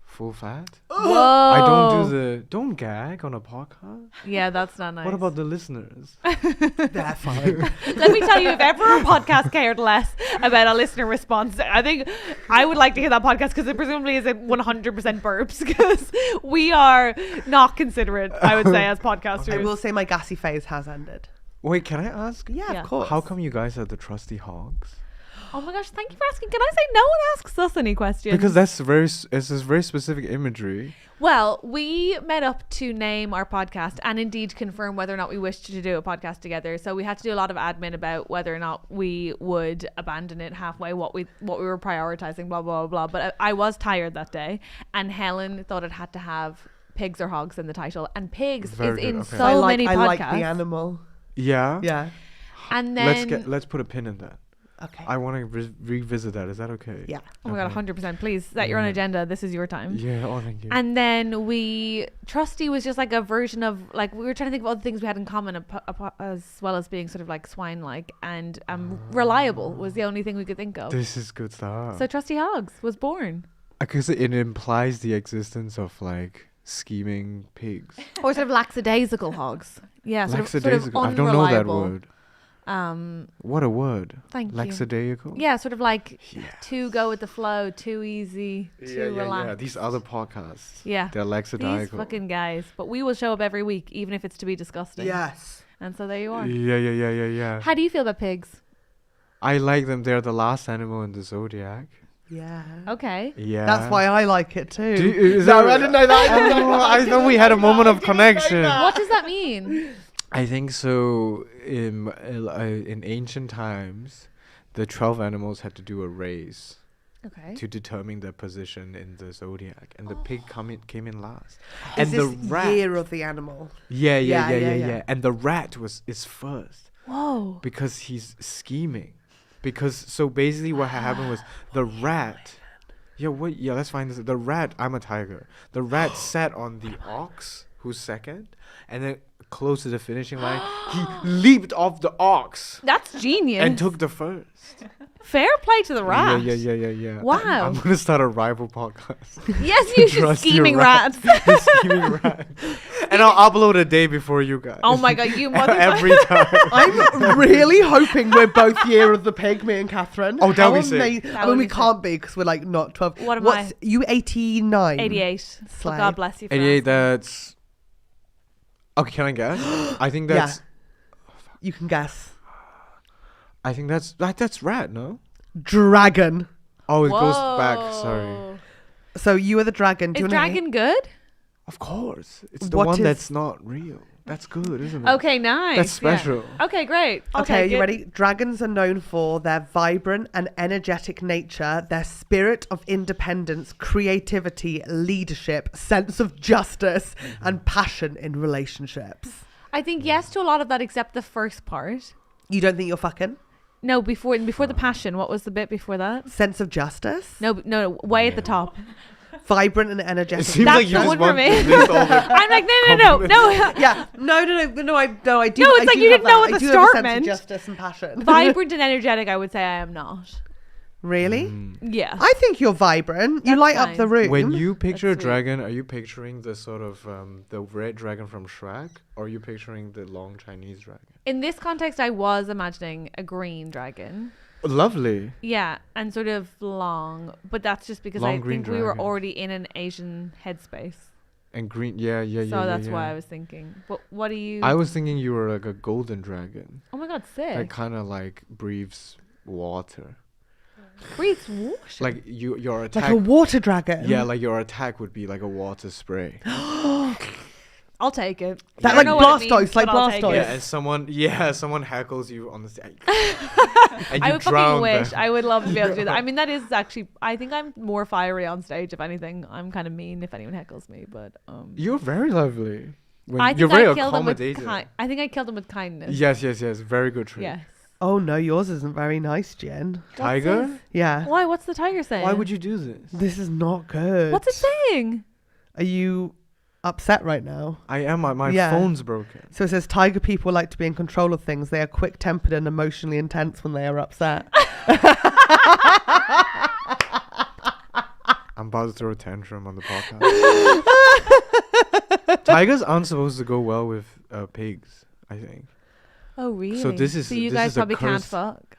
Full fat. Whoa. I don't gag on a podcast. Yeah, that's not nice. What about the listeners? They're fine. Let me tell you, if ever a podcast cared less about a listener response, I think I would like to hear that podcast because it presumably is 100% burps because we are not considerate, I would say, as podcasters. I will say my gassy phase has ended. Wait, can I ask? Yeah, Yeah. of course. How come you guys are the trusty hogs? Oh my gosh, thank you for asking. Can I say no one asks us any questions? Because it's this very specific imagery. Well, we met up to name our podcast and indeed confirm whether or not we wished to do a podcast together. So we had to do a lot of admin about whether or not we would abandon it halfway, what we were prioritizing, blah, blah, blah. But I was tired that day, and Helen thought it had to have pigs or hogs in the title. And pigs Very is in good, okay. so many podcasts. I like the animal. Yeah. Yeah. And then, Let's put a pin in that. Okay. I want to revisit that. Is that okay? Yeah. oh my God, 100%. Please set your own agenda. This is your time. Yeah. Oh, thank you. And then Trusty was just like a version of, like, we were trying to think of other things we had in common as well as being sort of like swine-like, and reliable was the only thing we could think of. This is good stuff. So TrustyHogs was born. Because it implies the existence of like scheming pigs. Or sort of lackadaisical hogs. Yeah, sort of Lackadaisical. I don't know that unreliable. word. What a word. Thank you. Lackadaisical. Yeah, sort of like Yes. too go with the flow, too easy, too relaxed. Yeah. These other podcasts. Yeah. They're These lackadaisical. fucking guys. But we will show up every week, even if it's to be disgusting. Yes. And so there you are. Yeah. How do you feel about pigs? I like them. They're the last animal in the zodiac. Yeah. Okay. Yeah. That's why I like it too. Is No, that- I didn't know that. I didn't know that. I thought we had a moment of connection. What does that mean? I think so. In ancient times, the 12 animals had to do a race Okay. to determine their position in the zodiac, and the pig came in last. Is And the this rat, year of the animal? yeah. And the rat is first Whoa. because he's scheming. Because so basically, what happened was the rat. Yeah, let's find this. The rat. I'm a tiger. The rat sat on the ox, who's second, and then close to the finishing line, he leaped off the ox That's genius. and took the first. Fair play to the rat. Yeah. Wow. I'm gonna start a rival podcast. Yes, you should. Trusty Scheming rat. rats. The scheming rat. And I'll upload a day before you guys. Oh my God, you motherfucker. Every time. I'm really hoping we're both year of the pig, me and Catherine. Oh, that'll How be sick. That I would mean, we be sick. can't be because we're like not 12. What am What's you 89? 88. So Slay. God bless you for 88. asking. That's Okay, can I guess? I think that's. You can guess. I think that's rat. No. Dragon. Oh, it goes back. Sorry. So you are the dragon. Is dragon good? Of course, it's the What one is- that's not real. That's good, isn't it? Okay, nice. That's special. Yeah. Okay, great. Okay, are you ready? Dragons are known for their vibrant and energetic nature, their spirit of independence, creativity, leadership, sense of justice, and passion in relationships. I think yes to a lot of that, except the first part. You don't think you're fucking? No, before the passion. What was the bit before that? Sense of justice? No, way at the top. Vibrant and It energetic. seems That's like you the just one for want me. to list all the I'm like, no. Yeah, no, I do. No, it's I like do you have didn't know that. what I the do have a start sense meant. of justice and passion. Vibrant and energetic, I would say I am not. Really? Yeah. I think you're vibrant. You That's light up fine. the room. When you picture a That's sweet. dragon, are you picturing the sort of the red dragon from Shrek, or are you picturing the long Chinese dragon? In this context, I was imagining a green dragon. Lovely. Yeah, and sort of long, but that's just because Long I green think we were dragon. already in an Asian headspace. And green, yeah. So that's why I was thinking. But what do you? I was thinking you were like a golden dragon Oh my god, sick! that kind of like breathes water. Breathes water. Like your like attack. a water dragon. Yeah, like your attack would be like a water spray. I'll take it. That I like don't know what it Blastoise, means, like but I'll take Blastoise. it. Yeah, and someone heckles you on the stage. And I you would fucking drown wish. them. I would love to be able to do that. I mean, that is actually. I think I'm more fiery on stage. If anything, I'm kind of mean if anyone heckles me. But You're very lovely. I You're think very I killed them with. accommodating. I think I killed them with kindness. Yes. Very good trait. Yes. Oh no, yours isn't very nice, Jen. Tiger? Yeah. Why? What's the tiger saying? Why would you do this? This is not good. What's it saying? Are you upset right now? I am. My Yeah. phone's broken. So it says tiger people like to be in control of things. They are quick-tempered and emotionally intense when they are upset. I'm about to throw a tantrum on the podcast. Tigers aren't supposed to go well with pigs, I think. Oh really? So this is- So you this guys is a probably can't curse. fuck.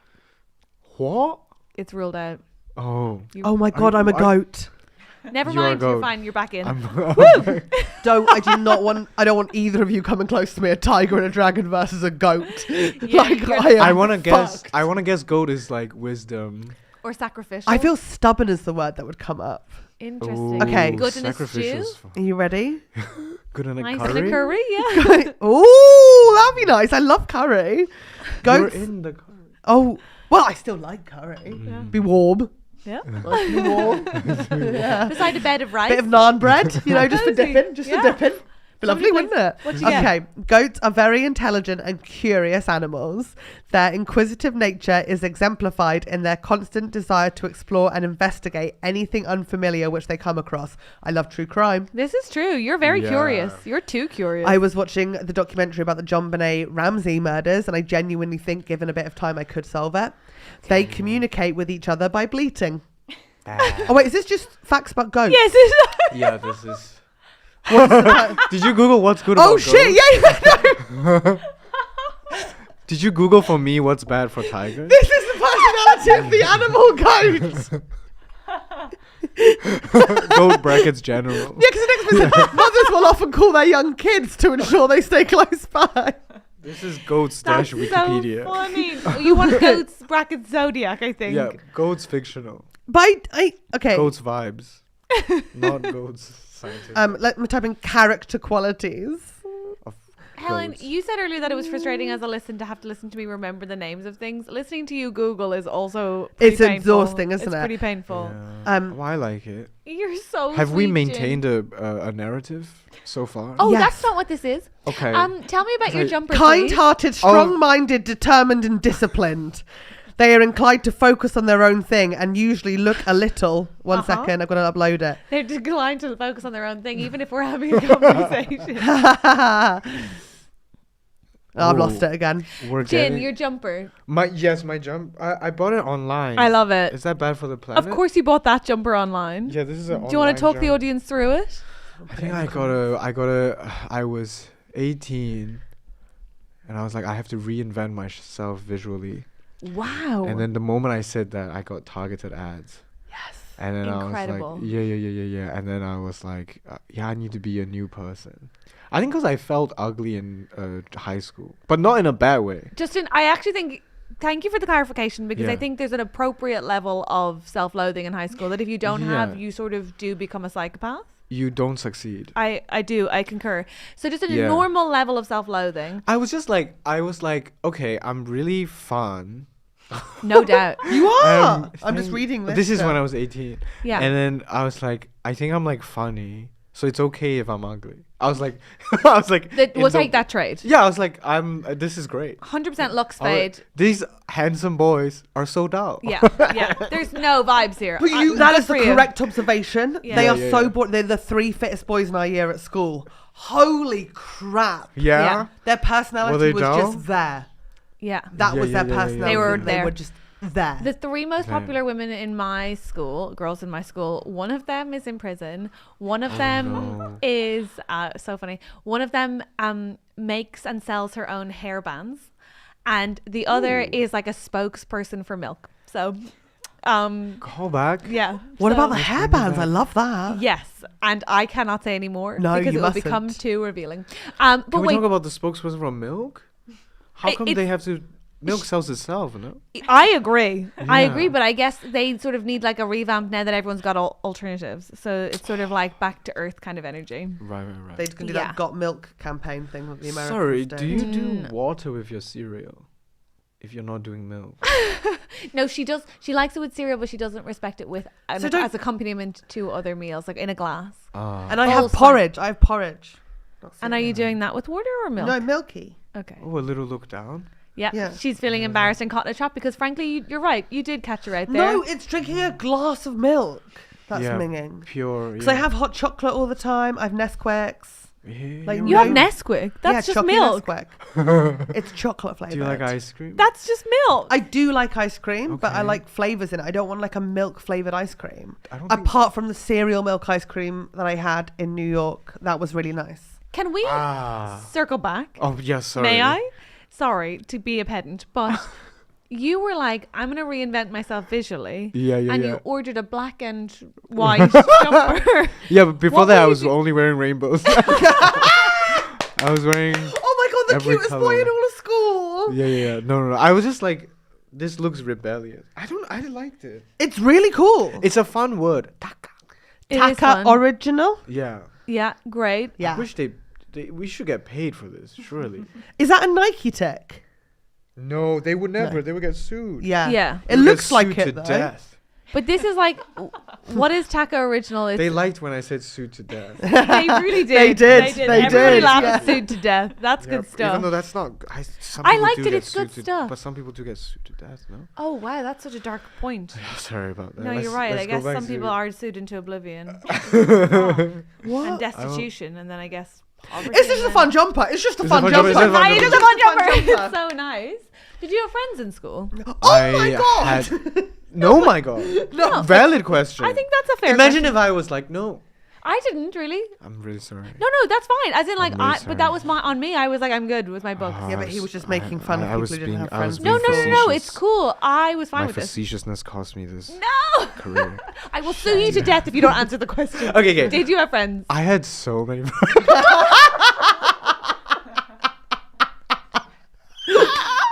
What? It's ruled out. Oh. Oh my god, I'm a goat. Never You're a mind. You're goat. fine. You're back in. I don't want either of you coming close to me. A tiger and a dragon versus a goat. Like you're- I am I want to guess. fucked. I want to guess. Goat is like wisdom. Or sacrificial. I feel stubborn is the word that would come up. interesting. Okay. Good in a sacrificial's stew. Are you ready? Good in a Nice curry. in a curry. Yeah. Oh, that'd be nice. I love curry. Goats. You're in the curry. Oh, well, I still like curry. Yeah. Be warm. Yeah. Nice to be warm. Yeah. Beside a bed of rice. Bit of naan bread, just for Cozy. dipping. Just Yeah. for dipping. Be lovely, Somebody wouldn't it? What you get? Okay, goats are very intelligent and curious animals. Their inquisitive nature is exemplified in their constant desire to explore and investigate anything unfamiliar which they come across. I love true crime. This is true. You're very Yeah. curious. You're too curious. I was watching the documentary about the John Benet Ramsey murders, and I genuinely think, given a bit of time, I could solve it. They communicate with each other by bleating. Oh wait, is this just facts about goats? Yes. Yeah, this is. What's the- Did you Google what's good about oh shit! goats? Yeah, no. Did you Google for me what's bad for tigers? This is the personality of the animal goat. Goat brackets general. Yeah, because the next one said mothers will often call their young kids to ensure they stay close by. This is goats That's Wikipedia. so funny. You want goats bracket zodiac, I think. Yeah, goats fictional. But okay. Goats vibes, not goats scientific. Let me type in character qualities. Of Helen, goats. you said earlier that it was frustrating as a listen to have to listen to me remember the names of things. Listening to you Google is also pretty It's painful. exhausting, isn't It's it? pretty painful. Yeah. Well, I like it. You're so Have we sweet, maintained Jin. a narrative so far? Oh, Yes. that's not what this is. Okay. Tell me about your Like, jumper, please. Kind-hearted, strong-minded, determined, and disciplined. They are inclined to focus on their own thing and usually look a little. One second, I've got to upload it. They're declined to focus on their own thing, even if we're having a conversation. I've lost it again. We're Jin, getting your jumper. my jump. I bought it online. I love it. Is that bad for the planet? Of course, you bought that jumper online. Yeah, this is a. Do you want to talk the audience through it? I think I was 18, and I was like, I have to reinvent myself visually. Wow. And then the moment I said that, I got targeted ads. Yes. And then Incredible. I was like, yeah. And then I was like, I need to be a new person. I think because I felt ugly in high school, but not in a bad way. I actually think, thank you for the clarification, because I think there's an appropriate level of self-loathing in high school that if you don't have, you sort of do become a psychopath. You don't succeed. I do. I concur. So just a normal level of self-loathing. I was like, okay, I'm really fun. No doubt. You are. I'm just reading this. This is when I was 18. Yeah. And then I was like, I think I'm like funny, so it's okay if I'm ugly. I was like, we'll take that trade. Yeah, I was like, this is great. 100% looks fade. These handsome boys are so dull. Yeah. There's no vibes here. But that is the correct observation. Yeah. They are so bored. They're the 3 fittest boys in our year at school. Holy crap. Yeah. Their personality was dull? just there. Yeah. That was their personality. They were there. They were just there. The 3 most popular women in my school, girls in my school, one of them is in prison. One of them is so funny. One of them makes and sells her own hair bands, and the other is like a spokesperson for milk. So Call back. yeah. What So- about the hairbands? I love that. Yes, and I cannot say any more No, because you it will mustn't. become too revealing. But Can we wait, talk about the spokesperson from milk? How come they have to? Milk sells itself, no? I agree. I Yeah. agree, but I guess they sort of need like a revamp now that everyone's got alternatives. So it's sort of like back to earth kind of energy. Right. They can do Yeah. that Got Milk campaign thing that the Americans Sorry, do. do you do water with your cereal if you're not doing milk? No, she does. She likes it with cereal, but she doesn't respect it with So don't- as accompaniment to other meals, like in a glass. And I Oh, have fine. porridge. I have porridge. Not And are cereal. you doing that with water or milk? No, milky. Okay. Oh, a little look down. Yeah. Yeah. She's feeling embarrassed and caught in a trap because, frankly, you're right. You did catch her out there. No, it's drinking a glass of milk. That's Yeah, minging. Pure. Because I have hot chocolate all the time. I have Nesquik's. Like, You have Nesquik. That's just chocolate milk. Nesquik. It's chocolate flavored. Do you like ice cream? That's just milk. I do like ice cream, but I Okay. like flavors in it. I don't want like a milk flavored ice cream. I don't think- Apart from the cereal milk ice cream that I had in New York, that was really nice. Can we circle back? Oh, yes, sorry. May I? Sorry to be a pedant, but you were like, I'm going to reinvent myself visually. Yeah. And you ordered a black and white jumper. Yeah, but before What that, were I you was only wearing rainbows. I was wearing. Oh my god, the Every cutest boy colour. in all of school. Yeah. No. I was just like, this looks rebellious. I liked it. It's really cool. It's a fun word. Taka. It is Taka fun. original. Yeah. Yeah, great. Yeah. I wish we should get paid for this, surely. Is that a Nike tech? No, they would never. No. They would get sued. Yeah. Yeah. It looks like it though. Death. But this is like, what is Taka original? It's, They liked when I said sued to death. they really did. They did. They Everybody did, laughed yeah. at Sued to Death. That's Yeah, good stuff. Even though that's not. Some I people liked do it, get it's good sued stuff. But some people do get sued to death, no? Oh, wow, that's such a dark point. Sorry about that. No, you're right. I guess some people are sued into oblivion What? and destitution, and then I guess poverty. It's just and a fun jumper. It's just a It's a fun fun jumper. jumper, it's a fun Right, it is a jumper. fun jumper. jumper. It's so nice. Did you have friends in school? Oh my god. No, my God. No. Valid question. I think that's a fair Imagine question. if I was like, no. I didn't really. I'm really sorry. No, that's fine. As in, like, I'm really but sorry. that was on me. I was like, I'm good with my books. Yeah, but he was just making fun of I people was who didn't being- have I was friends. being No, facetious. it's cool. I was fine My with this. facetiousness cost me this No, career. I will sue you to death if you don't answer the question. Okay. Did you have friends? I had so many.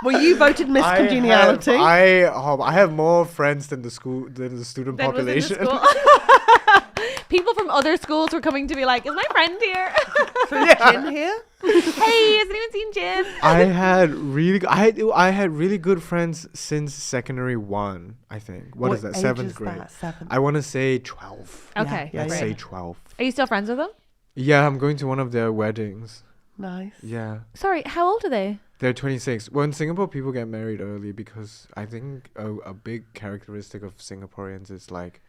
Well, you voted Miss Congeniality. I have more friends than the student That was in the population. school. People from other schools were coming to be like, is my friend here? Jin here. Hey, has anyone seen Jin? I had really good friends since secondary 1, I think. What is that? age 7th is grade. that? 7th. I want to say 12. Okay. Yeah, I'd yeah. say 12. Are you still friends with them? Yeah, I'm going to one of their weddings. Nice. Yeah. Sorry, how old are they? They're 26. Well, in Singapore, people get married early because I think a big characteristic of Singaporeans is like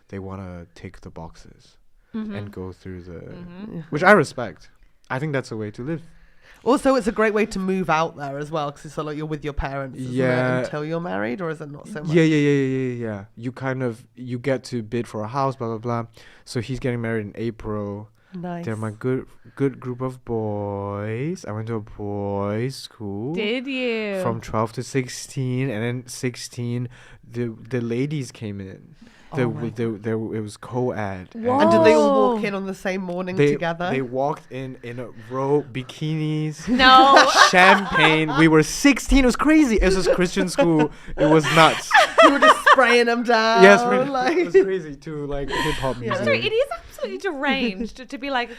they want to tick the boxes and go through the... Which I respect. I think that's a way to live. Also, it's a great way to move out there as well, because it's like you're with your parents, isn't Yeah. it, until you're married, or is it not so much? Yeah. You get to bid for a house, blah, blah, blah. So he's getting married in April. Nice. They're my good group of boys. I went to a boys' school. Did you? From 12 to 16, and then 16 the ladies came in. It was co-ed. Whoa. And did they all walk in on the same morning together? They walked in a row, bikinis, No. champagne. We were 16. It was crazy. It was a Christian school. It was nuts. You were just spraying them down. Yes, it was crazy to like hip hop music. Sorry, it is absolutely deranged to be like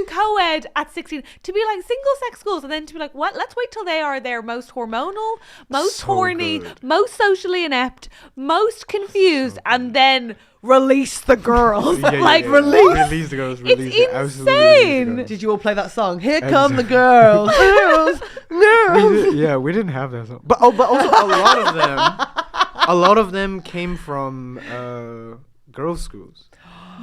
co-ed at 16, to be like single sex schools, and then to be like, what? Let's wait till they are their most hormonal, most So horny, good. most socially inept, most confused, and then release the girls. Release the girls. Release It's absolutely release the insane. girls. Did you all play that song? Here come the girls. Girls. Girls. We didn't have that song. But also a lot of them came from girls' schools.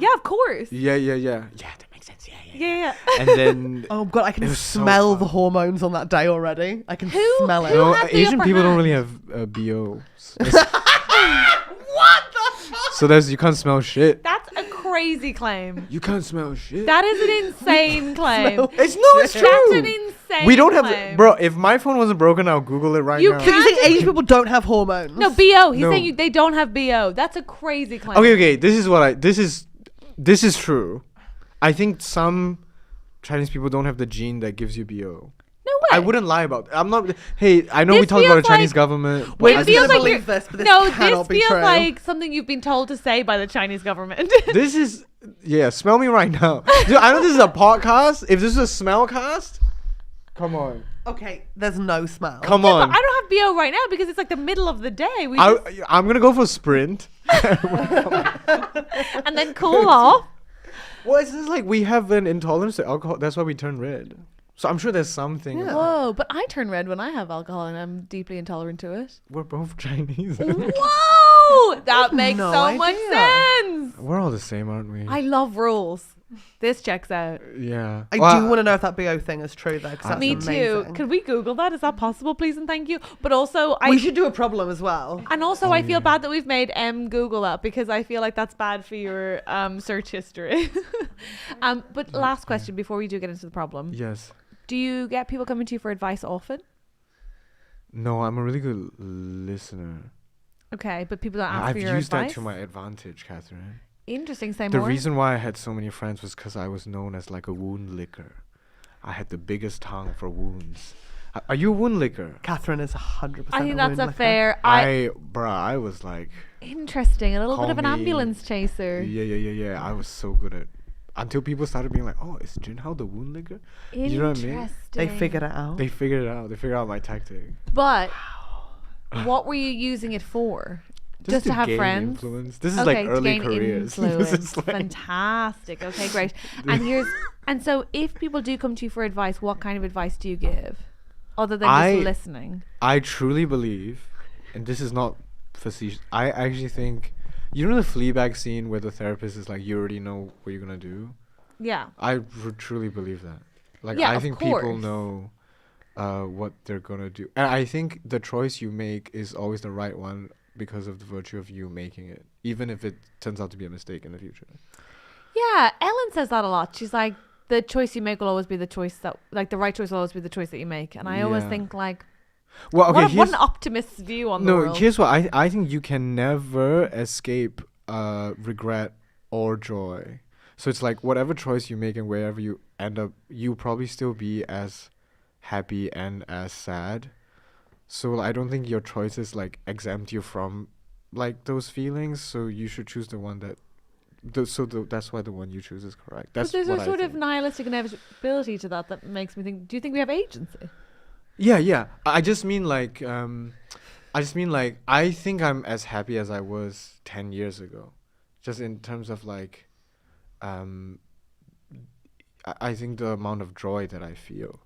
Yeah, of course. Yeah. Yeah, that makes sense. Yeah. And then Oh God, I can It was so smell fun. the hormones on that day already. I can Who- smell it. who no, had the Asian upper people don't hand? really have BOs. What the fuck? So you can't smell shit. That's a crazy claim. You can't smell shit. That is an insane claim. It's true. That's an insane We don't have claim. bro. If my phone wasn't broken, I'll Google it right You now. So you think Asian people don't have hormones? No, BO. He's No. saying they don't have BO. That's a crazy claim. Okay. This is true. I think some Chinese people don't have the gene that gives you BO. No way. I wouldn't lie about it. I'm not. Hey, I know we This talked about the feels Chinese like- government. but Wait, I it think feels like believe you're- this, but this No, cannot this be feels true. like something you've been told to say by the Chinese government. this is smell me right now. Dude, I know this is a podcast. If this is a smell cast, come on. Okay, there's no smell. Come But on. I don't have BO right now because it's like the middle of the day. I'm gonna go for sprint. And then cool off. Well, it's just like we have an intolerance to alcohol. That's why we turn red. So I'm sure there's something. Yeah. Whoa, but I turn red when I have alcohol and I'm deeply intolerant to it. We're both Chinese. Whoa! That makes no so much idea. sense. We're all the same, aren't we? I love rules. This checks out. Yeah. I Well, do want to know if that BO thing is true though, because that's Me amazing. too. Could we Google that? Is that possible, please and thank you? But also, We should do a problem as well. And also, I feel bad that we've made Google that because I feel like that's bad for your search history. But last question before we do get into the problem. Yes. Do you get people coming to you for advice often? No, I'm a really good listener. Okay, but people don't ask I've for your used advice? that to my advantage, Catherine. Interesting, say The more. reason why I had so many friends was because I was known as like a wound licker. I had the biggest tongue for wounds. Are you a wound licker? Catherine is 100%. I think a that's wound a licker. fair... I was like, Interesting, a little Call bit of an me- ambulance chaser. yeah. I was so good at. Until people started being like, "Oh, is Jin Hao the wound licker?" You know what I mean? Interesting. They figured it out. They figured it out. They figured out my tactic. But what were you using it for? Just to have gain friends? Influence. This is Okay, like to early gain careers. influence. This is like Fantastic. Okay, great. And so if people do come to you for advice, what kind of advice do you give? Other than just listening. I truly believe, and this is not facetious, I actually think, you know the Fleabag scene where the therapist is like, you already know what you're going to do? Yeah. I truly believe that. Like, Yeah, I of think people course. know what they're going to do. And I think the choice you make is always the right one because of the virtue of you making it, even if it turns out to be a mistake in the future. Yeah, Ellen says that a lot. She's like, the choice you make will always be the choice that, like, the right choice will always be the choice that you make. And I always Yeah. think, like, Well, okay, what an optimist's view on the world. here's what I think you can never escape regret or joy. So it's like whatever choice you make and wherever you end up, you'll probably still be as happy and as sad. So I don't think your choices like exempt you from like those feelings. So you should choose the one that. That's why the one you choose is correct. That's But there's what a I sort of think. nihilistic inevitability to that makes me think, do you think we have agency? Yeah. I just mean like I think I'm as happy as I was 10 years ago. Just in terms of like I think the amount of joy that I feel.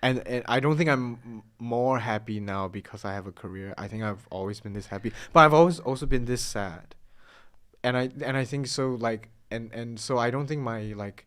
And I don't think I'm more happy now because I have a career. I think I've always been this happy, but I've always also been this sad. And I think so like and so I don't think my like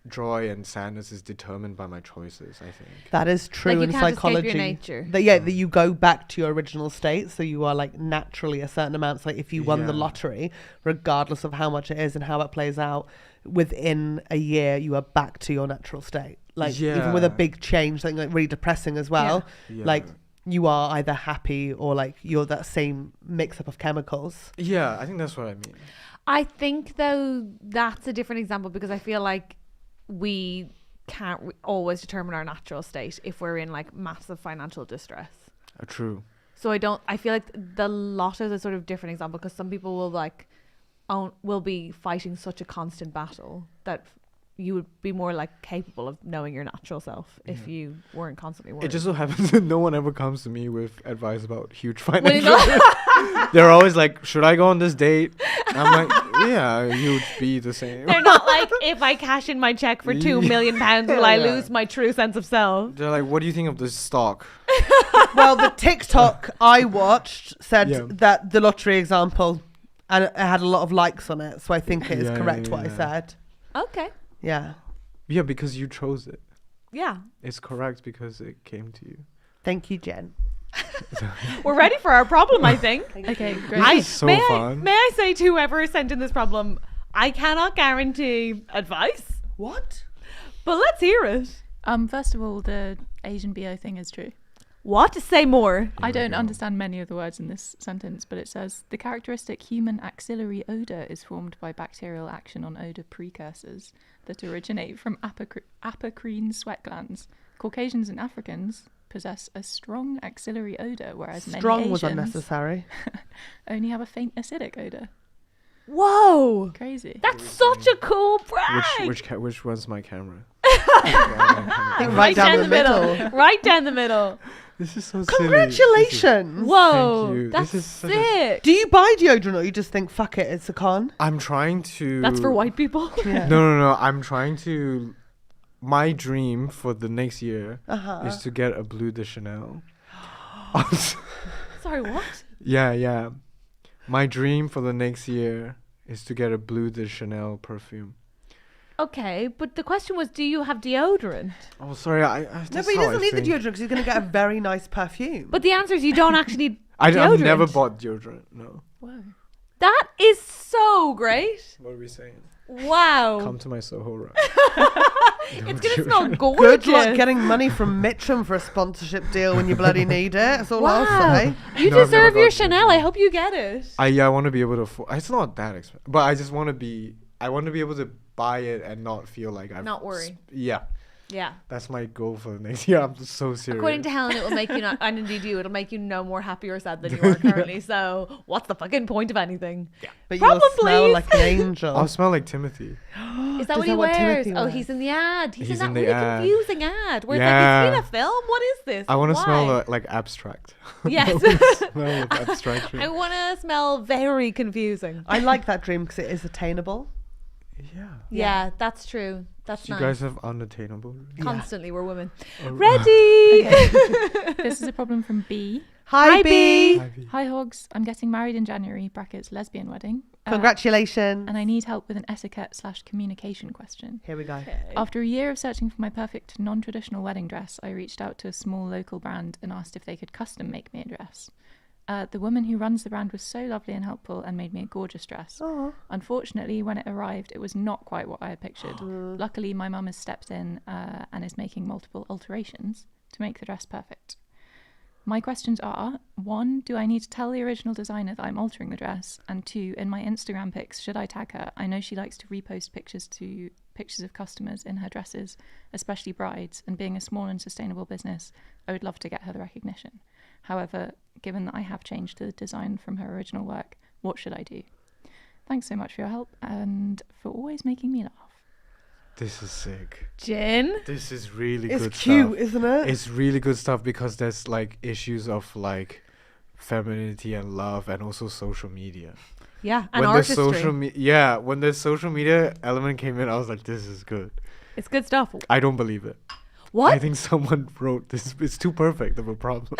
joy and sadness is determined by my choices, I think. That is true Like, you in can't escape psychology. your nature. That you go back to your original state, so you are like naturally a certain amount. So like if you won the Yeah. lottery, regardless of how much it is and how it plays out, within a year you are back to your natural state. Like even with a Yeah. big change, something like really depressing as well. Yeah. Like you are either happy or like you're that same mix up of chemicals. Yeah, I think that's what I mean. I think though that's a different example because I feel like we can't always determine our natural state if we're in like massive financial distress. True. So I feel like the lot is a sort of different example because some people will be fighting such a constant battle that you would be more like capable of knowing your natural self if you weren't constantly worried. It just so happens that no one ever comes to me with advice about huge financial. They're always like, should I go on this date? I'm like, yeah, you'd be the same. They're not like, if I cash in my check for £2 million, will I lose my true sense of self? They're like, what do you think of this stock? Well, the TikTok I watched said that the lottery example, and it had a lot of likes on it, so I think it is correct what I said. Okay. Yeah. Yeah, because you chose it. Yeah. It's correct because it came to you. Thank you, Jen. We're ready for our problem, I think. Okay, great. This is so fun. May I say to whoever sent in this problem, I cannot guarantee advice. What? But let's hear it. First of all, the Asian BO thing is true. What? Say more. I don't understand many of the words in this sentence, but it says the characteristic human axillary odour is formed by bacterial action on odour precursors that originate from apocrine sweat glands. Caucasians and Africans possess a strong axillary odour, whereas many Strong was Asians unnecessary. only have a faint acidic odour. Whoa. Crazy. That's such a cool brag. Which one's my camera? Right down the middle. Right down the middle. This is so Congratulations. Whoa. Thank you. That's This is sick. Do you buy deodorant or you just think, fuck it, it's a con? I'm trying to. That's for white people. Yeah. No. I'm trying to. My dream for the next year is to get a Bleu de Chanel. Sorry, what? Yeah. My dream for the next year is to get a Bleu de Chanel perfume. Okay, but the question was, do you have deodorant? Oh, sorry. No, but he doesn't need the deodorant because he's going to get a very nice perfume. But the answer is you don't actually need I've deodorant. never bought deodorant. No. Whoa. That is so great. What are we saying? Wow. Come to my Soho run. It's going to smell gorgeous. Good luck getting money from Mitchum for a sponsorship deal when you bloody need it. That's all I'll say. You No, I've deserve never your got Chanel. deodorant. I hope you get it. I want to be able to afford. It's not that expensive, but I just want to be. I want to be able to buy it and not feel like I've. Not worry. Yeah. Yeah. That's my goal for the next year. I'm so serious. According to Helen, it will make you not, and indeed you, it'll make you no more happy or sad than you are currently. So what's the fucking point of anything? Yeah. But you'll smell Probably. like an angel. I'll smell like Timothy. Is that Is what he that what wears? Timothy Oh, wears? he's in the ad. He's in He's that in the really ad. confusing ad where Yeah. it's like, it's been a film. What is this? I want to Why? smell like abstract. Yes. Smell of abstraction. I want to smell very confusing. I like that dream because it is attainable. Yeah. Yeah, that's true. That's Do nice. you guys have unattainable? Constantly, we're women. Oh, Ready? This is a problem from B. Hi, B. Ivy. Hi, Hogs. I'm getting married in January, brackets lesbian wedding. Congratulations. And I need help with an etiquette/communication question. Here we go. After a year of searching for my perfect non-traditional wedding dress, I reached out to a small local brand and asked if they could custom make me a dress. The woman who runs the brand was so lovely and helpful and made me a gorgeous dress. Oh. Unfortunately, when it arrived, it was not quite what I had pictured. Luckily, my mum has stepped in and is making multiple alterations to make the dress perfect. My questions are, 1, do I need to tell the original designer that I'm altering the dress? And 2, in my Instagram pics, should I tag her? I know she likes to repost pictures of customers in her dresses, especially brides, and being a small and sustainable business, I would love to get her the recognition. However, given that I have changed the design from her original work, what should I do? Thanks so much for your help and for always making me laugh. This is sick. Jin? This is really It's good cute, stuff. isn't it? It's really good stuff because there's like issues of like femininity and love and also social media. Yeah, and When the artistry. when the social media element came in, I was like, this is good. It's good stuff. I don't believe it. What? I think someone wrote this. It's too perfect of a problem.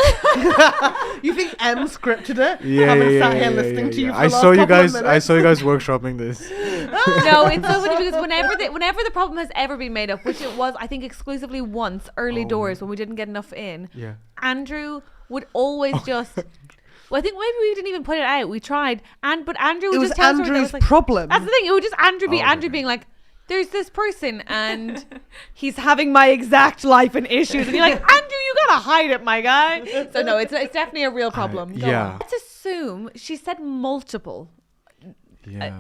You think M scripted it? Yeah, Having sat here listening to you for the I last saw you couple of guys. I minutes. saw you guys workshopping this. No, it's so funny because whenever the problem has ever been made up, which it was, I think, exclusively once, early doors when we didn't get enough in, Yeah. Andrew would always just. Well, I think maybe we didn't even put it out. We tried, but Andrew would It was just tell us something that Andrew's was like, problem. That's the thing. It would just Andrew okay. being like, "There's this person, and he's having my exact life and issues," and you're like, "Andrew, you gotta hide it, my guy. So no, it's definitely a real problem. Go yeah. on. Let's assume she said multiple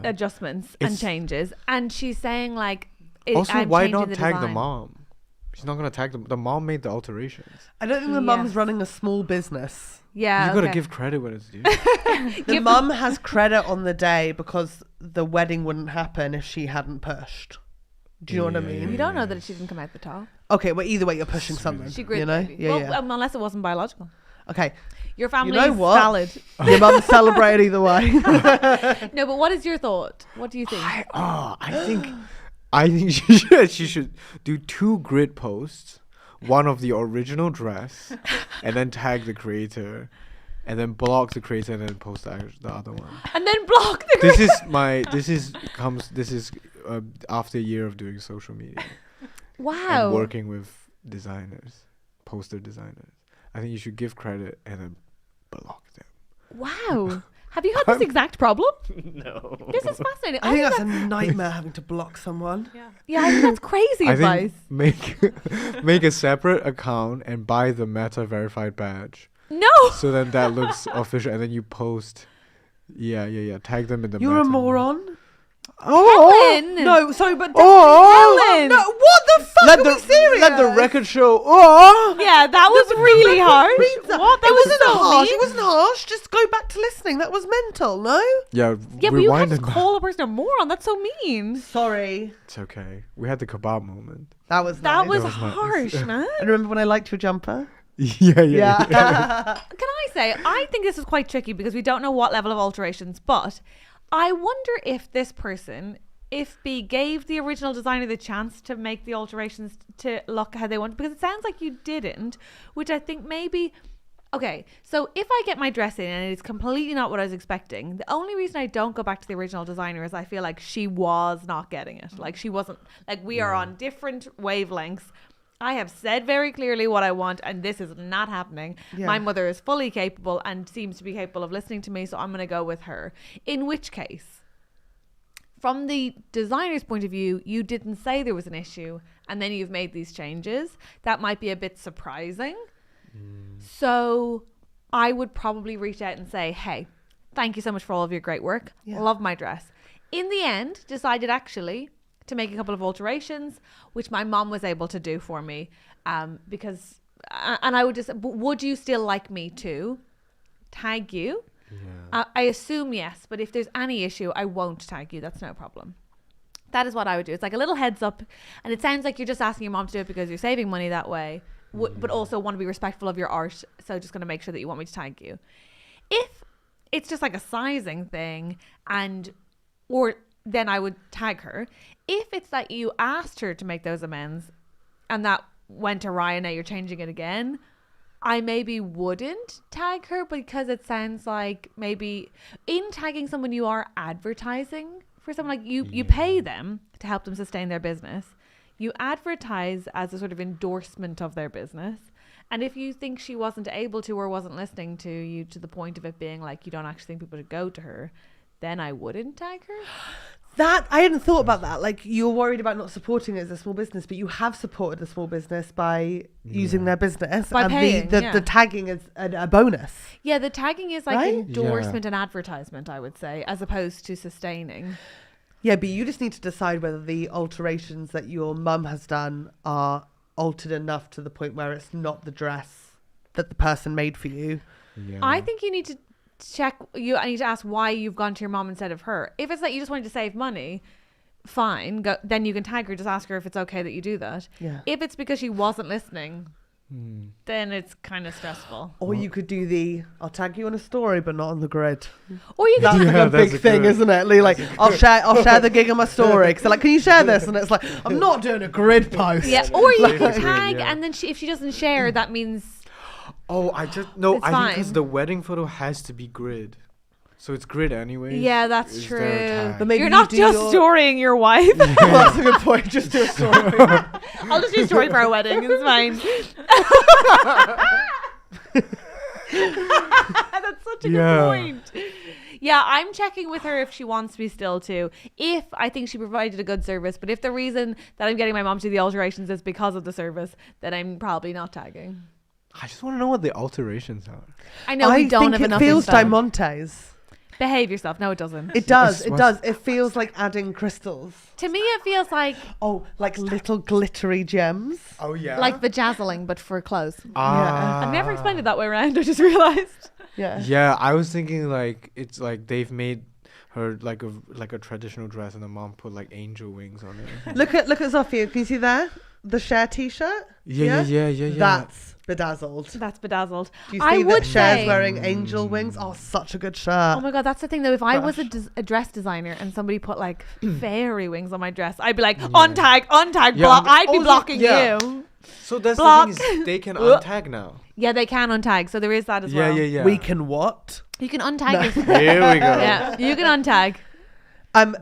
adjustments and changes, and she's saying like. Also, why not tag the mom? She's not gonna tag the mom made the alterations. I don't think the mum's running a small business. Yeah, you gotta give credit when it's due. The mum has credit on the day because the wedding wouldn't happen if she hadn't pushed. Do you know what I mean? We don't know that she didn't come out the top. Okay, well either way you're pushing something. She grew, you know? Yeah, well, unless it wasn't biological. Okay. Your family you know is what? valid. Your mum celebrated either way. No, but what is your thought? What do you think? I think she should do 2 grid posts, one of the original dress, and then tag the creator, and then block the creator, and then post the other one. And then block the creator. This is after a year of doing social media. Wow. And working with designers, poster designers. I think you should give credit and then block them. Wow. Have you had this exact problem? No. This is fascinating. I think that's a nightmare having to block someone. Yeah, I think that's crazy advice. Make a separate account and buy the Meta verified badge. No. So then that looks official, and then you post. Yeah. Tag them in the. You're Meta. a moron. Helen. No, sorry, but Helen. No, what the fuck? Are we serious? Let the record show. Yeah, that was really harsh. What? That wasn't so harsh. mean. It wasn't harsh. Just go back to listening. That was mental. No. Yeah, but you had rewind to call a person a moron. That's so mean. Sorry. It's okay. We had the kebab moment. That was that nice. was harsh, man. And remember when I liked your jumper? Yeah. Can I say, I think this is quite tricky because we don't know what level of alterations, but I wonder if this person, if B gave the original designer the chance to make the alterations to look how they want, because it sounds like you didn't, which I think maybe. Okay, so if I get my dress in and it's completely not what I was expecting, the only reason I don't go back to the original designer is I feel like she was not getting it. Like she wasn't, like we are on different wavelengths. I have said very clearly what I want, and this is not happening. Yeah. My mother is fully capable and seems to be capable of listening to me, so I'm going to go with her. In which case, from the designer's point of view, you didn't say there was an issue, and then you've made these changes. That might be a bit surprising. So I would probably reach out and say, hey, thank you so much for all of your great work. Yeah. Love my dress. In the end, decided actually to make a couple of alterations, which my mom was able to do for me, because and I would just, would you still like me to tag you? I assume yes, but if there's any issue, I won't tag you. That's no problem. That is what I would do. It's like a little heads up, and it sounds like you're just asking your mom to do it because you're saving money that way, but also want to be respectful of your art, so just going to make sure that you want me to tag you. If it's just like a sizing thing, or then I would tag her. If it's that you asked her to make those amends and that went to Raia, now you're changing it again, I maybe wouldn't tag her, because it sounds like maybe in tagging someone you are advertising for someone. Like you pay them to help them sustain their business. You advertise as a sort of endorsement of their business. And if you think she wasn't able to or wasn't listening to you to the point of it being like you don't actually think people should go to her, then I wouldn't tag her. That I hadn't thought about that. Like, you're worried about not supporting it as a small business, but you have supported a small business by using their business. By paying, the tagging is a bonus. Yeah, the tagging is like endorsement and advertisement, I would say, as opposed to sustaining. Yeah, but you just need to decide whether the alterations that your mum has done are altered enough to the point where it's not the dress that the person made for you. Yeah. I think you need to check. I need to ask why you've gone to your mom instead of her. If it's that you just wanted to save money, fine. Then you can tag her. Just ask her if it's okay that you do that. Yeah. If it's because she wasn't listening, then it's kind of stressful. Or you could do I'll tag you on a story, but not on the grid. Or you could that's like a big thing, isn't it? Like, I'll share the gig on my story. Because they're like, can you share this? And it's like, I'm not doing a grid post. Yeah. Or you can tag, and then if she doesn't share, that means. Oh, I think because the wedding photo has to be grid, so it's grid anyway. Yeah, that's true. But maybe you're not just storying your wife. Well, that's a good point. Just do a story. I'll just do a story for our wedding. It's fine. That's such a good point. Yeah, I'm checking with her if she wants me still to. If I think she provided a good service, but if the reason that I'm getting my mom to do the alterations is because of the service, then I'm probably not tagging. I just want to know what the alterations are. I know we don't have enough. It feels info. Diamantes. Behave yourself. No, it doesn't. It does. It does. It feels like adding crystals. To me, it feels like like little glittery gems. Oh yeah. like vajazzling, but for clothes. Ah. I've never explained it that way around. I just realized. Yeah. Yeah, I was thinking like it's like they've made her like a traditional dress, and the mom put like angel wings on it. Look at Sophia. Can you see there the Cher t-shirt? Yeah. That's bedazzled. That's bedazzled. Do you I see would that Cher's say, wearing angel wings? Oh, such a good shirt. oh my god, that's the thing though. If I was Gosh. a dress designer and somebody put like fairy wings on my dress, I'd be like, untag, Yeah, I'd be also- blocking yeah. you. So that's Block. the thing is they can untag now. Yeah, they can untag, so there is that as well. Yeah. We can what? You can untag this. Here we go. Yeah, you can untag.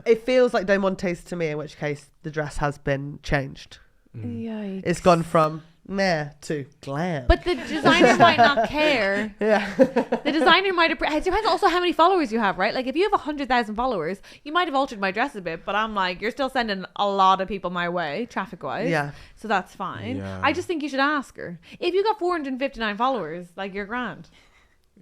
It feels like Diamantes to me, in which case the dress has been changed. Yikes. It's gone from meh to glam. But the designer might not care. yeah. The designer might have. It depends also how many followers you have, right? Like if you have 100,000 followers, you might have altered my dress a bit, but I'm like, you're still sending a lot of people my way, traffic wise. Yeah. So that's fine. Yeah. I just think you should ask her. If you got 459 followers, like you're grand.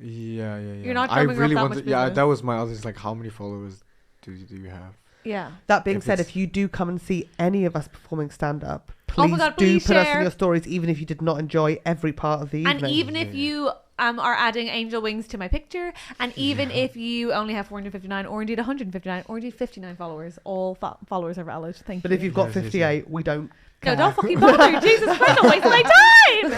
Yeah. You're not I drumming her up really that wanted. much Yeah, business. that was my other. Is like, how many followers do you have? Yeah. That being If said, it's- if you do come and see any of us performing stand up, Oh please my God, do please put us share. in your stories, even if you did not enjoy every part of the evening. And even if you are adding angel wings to my picture, and even if you only have 459 or indeed 159 or indeed 59 followers, all followers are valid. Thank But you. if you've got Yes, yes, 58, we don't. No, care. don't fucking bother. Jesus Christ, don't waste my time.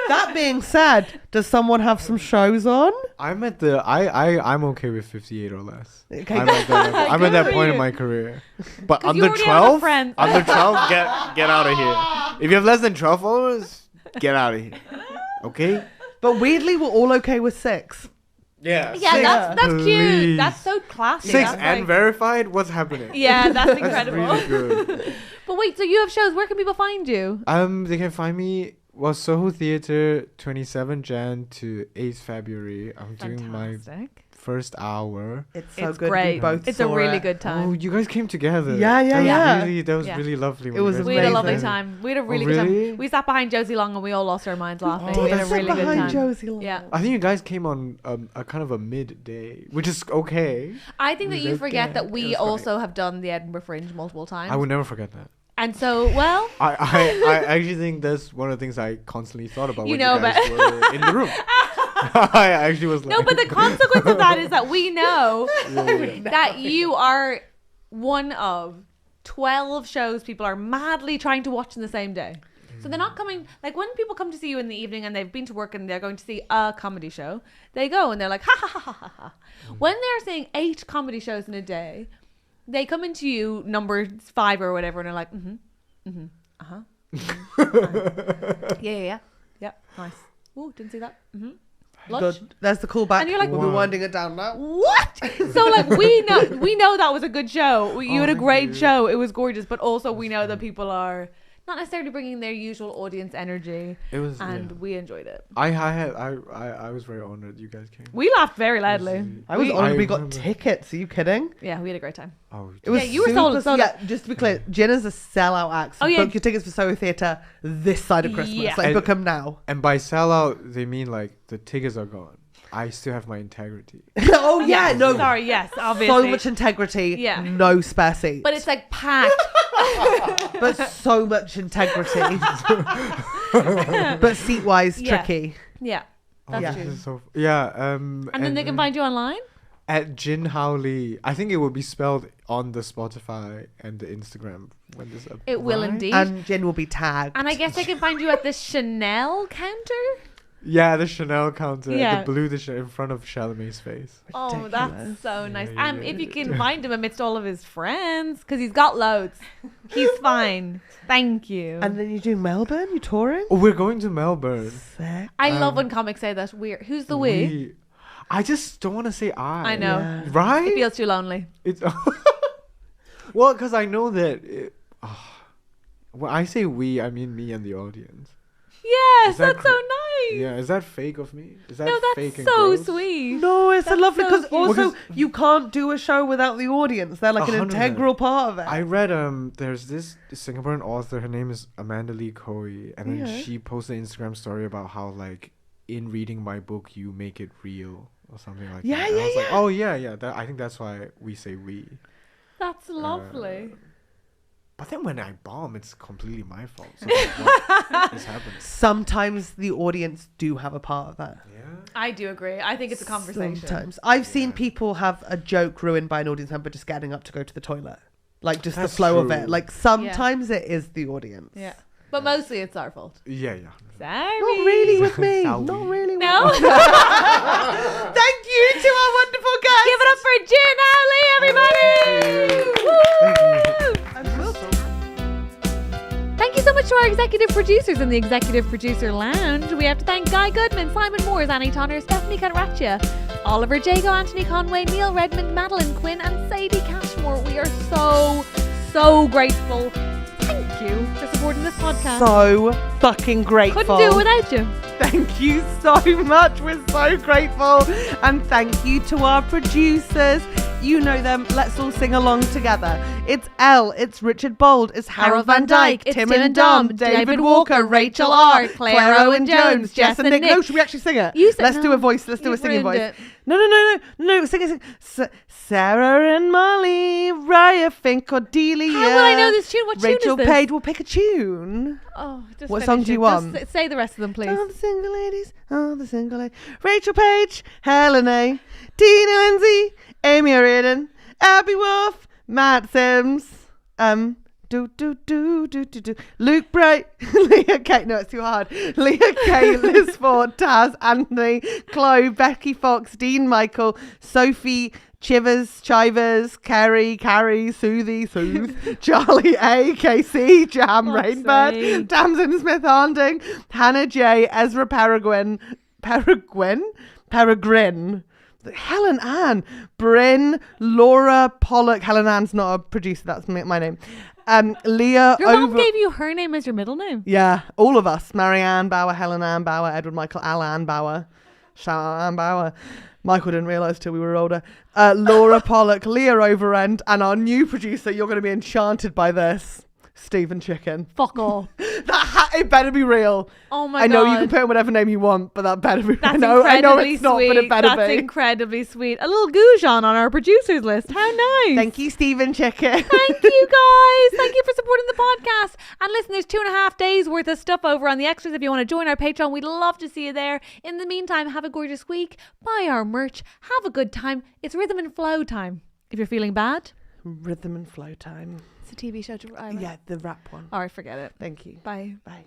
That being said, does someone have some shows on? I'm at the I'm okay with 58 or less. Okay. I'm at that level. I'm at Good that for point in you. my career. But 'Cause you under already have a 12, friend. under 12, get out of here. If you have less than 12 followers, get out of here. Okay? But weirdly, we're all okay with 6. Yeah. Yeah, that's cute. please. That's so classy. 6 That's and like- verified. What's happening? Yeah, that's That's incredible. really good. But wait, so you have shows. Where can people find you? They can find me. Well, Soho Theatre, 27 Jan to 8th February. I'm doing my Fantastic. first hour. It's so It's good. great. We both It's a saw really it. good time. Oh, you guys came together. Yeah, yeah, yeah. That was Yeah. really lovely. It was We had a lovely amazing. time. We had a really Oh, good really? time. We sat behind Josie Long and we all lost our minds laughing. Oh, we had a that's really good behind time. Josie Long. Yeah. I think you guys came on a kind of a midday, which is okay. I think that you Okay. forget that It we was funny. also have done the Edinburgh Fringe multiple times. I would never forget that. And so, well, I actually think that's one of the things I constantly thought about You when know, you guys were in the room. I actually was like, no, but the consequence of that is that we know yeah. that you are one of 12 shows people are madly trying to watch in the same day. So they're not coming, like when people come to see you in the evening and they've been to work and they're going to see a comedy show, they go and they're like, ha ha ha ha ha ha. When they're seeing 8 comedy shows in a day, they come into you number 5 or whatever and they're like, yeah, nice. Oh, didn't see that. Lunch. Good. There's the callback. And you're like, we'll be wow. winding it down now. What? So like we know that was a good show. You had a thank great you. show. It was gorgeous, but also we know that people are not necessarily bringing their usual audience energy, It was, and yeah. we enjoyed it. I was very honored you guys came. We laughed very loudly. I was We- honored I we got remember. tickets. Are you kidding? Yeah, we had a great time. Oh, It was Yeah, you were sold super- out. Yeah, just to be clear, Jin is a sellout act. So Oh, yeah. book your tickets for Soho Theatre this side of Christmas. Yeah. Like, And- book them now. and by sellout, they mean like the tickets are gone. I still have my integrity. Oh, yeah, no. Sorry, yes, obviously. So much integrity. Yeah. No spare seats. But it's like packed. but so much integrity. But seat wise, Yeah. tricky. Yeah, that's Yeah. This true. is so yeah. And then they can find you online. at Jin Hao Li. I think it will be spelled on the Spotify and the Instagram when this up. It will right? indeed. And Jin will be tagged. And I guess they can find you at the Chanel counter. Yeah, the Chanel counter, Yeah. the blue in front of Chalamet's face. Oh, that's Ridiculous. so nice. Yeah, If you can find him amidst all of his friends, because he's got loads. He's fine. Thank you. And then you do Melbourne? You touring? Oh, we're going to Melbourne. Sick. I love when comics say that. Weird. Who's the we? I just don't want to say I. I know. Yeah. Right? It feels too lonely. It's well, because I know that. When I say we, I mean me and the audience. Yes, that's so nice. Yeah, is that fake of me? Is that No, fake that's and so gross? sweet. No, it's a That's lovely so because cute. also Well, 'cause- you can't do a show without the audience. They're like an 100%. integral part of it. I read there's this Singaporean author, her name is Madeline Quinne, and then Yeah. she posted an Instagram story about how like in reading my book you make it real or something like Yeah, that. And yeah, I was like, yeah. oh yeah. I think that's why we say we. That's lovely. But then when I bomb, it's completely my fault. So like, what is happening? Sometimes the audience do have a part of that. Yeah. I do agree. I think it's a conversation. Sometimes I've seen people have a joke ruined by an audience member just getting up to go to the toilet, like just That's the flow of true. it. Like sometimes it is the audience. Yeah. But mostly it's our fault. Yeah. Sorry. Not really with me. Sorry. Not really. No. With me. Thank you to our wonderful guest. Give it up for Jin Hao Li, everybody. Woo! Thank you so much to our executive producers in the executive producer lounge. We have to thank Guy Goodman, Simon Moores, Annie Tonner, Stefanie Catracchia, Oliver Jago, Anthony Conway, Neil Redmond, Madeline Quinne, and Sadie Cashmore. We are so grateful. Thank you for supporting this podcast. So fucking grateful. Couldn't do it without you. Thank you so much. We're so grateful. And thank you to our producers. You know them. Let's all sing along together. It's Elle. It's Richard Bold. It's Harald Van Dijk. It's Tim and Dom. David Walker. Rachel R. Claire Owen-Jones. Jess and Nick. No, should we actually sing it? You said Let's do no. a voice. Let's do a You've singing ruined voice. it. No. Sing it. Sarah and Molly. Raia Fink. Cordelia. How will I know this tune? What Rachel tune is this? Page. We'll pick a tune. Oh, just What finish song do you it. want? Just say the rest of them, please. All the single ladies, all the single ladies. Rachel Page, Helen A, Tina Lindsay, Amy O'Riordan, Abbie Worf, Matt Sims, Luke Bright, Leah K. No, it's too hard. Leah K, Liz Ford, Taz, Anthony, Chloe, Becky Fox, Dean Michael, Sophie Chivers, Carey Seuthe, Charley A, KC, Jam, Rainbird, Tamsyne Smith-Harding, Hannah J, Ezra Peregrine, Helen Ann, Bryn, Laura Pollock. Helen Ann's not a producer, that's my name. Leah Your mom gave you her name as your middle name. Yeah, all of us. Marianne Bauer, Helen Ann Bauer, Edward Michael, Alan Bauer, Sharon Bauer. Michael didn't realise till we were older. Laura Pollock, Leah Overend, and our new producer, you're going to be enchanted by this, Stephen Chicken. Fuck off. It better be real. Oh my God. I know you can put in whatever name you want, but that better be. That's I know incredibly it's not, sweet. but it better That's be. incredibly sweet. A little goujon on our producers list. How nice. Thank you, Stephen Chicken. Thank you, guys. Thank you for supporting the podcast. And listen, there's 2.5 days worth of stuff over on the extras. If you want to join our Patreon, we'd love to see you there. In the meantime, have a gorgeous week. Buy our merch. Have a good time. It's rhythm and flow time. If you're feeling bad, Rhythm and flow time. it's a TV show. Yeah, the rap one. All right, forget it. Thank you. Bye. Bye.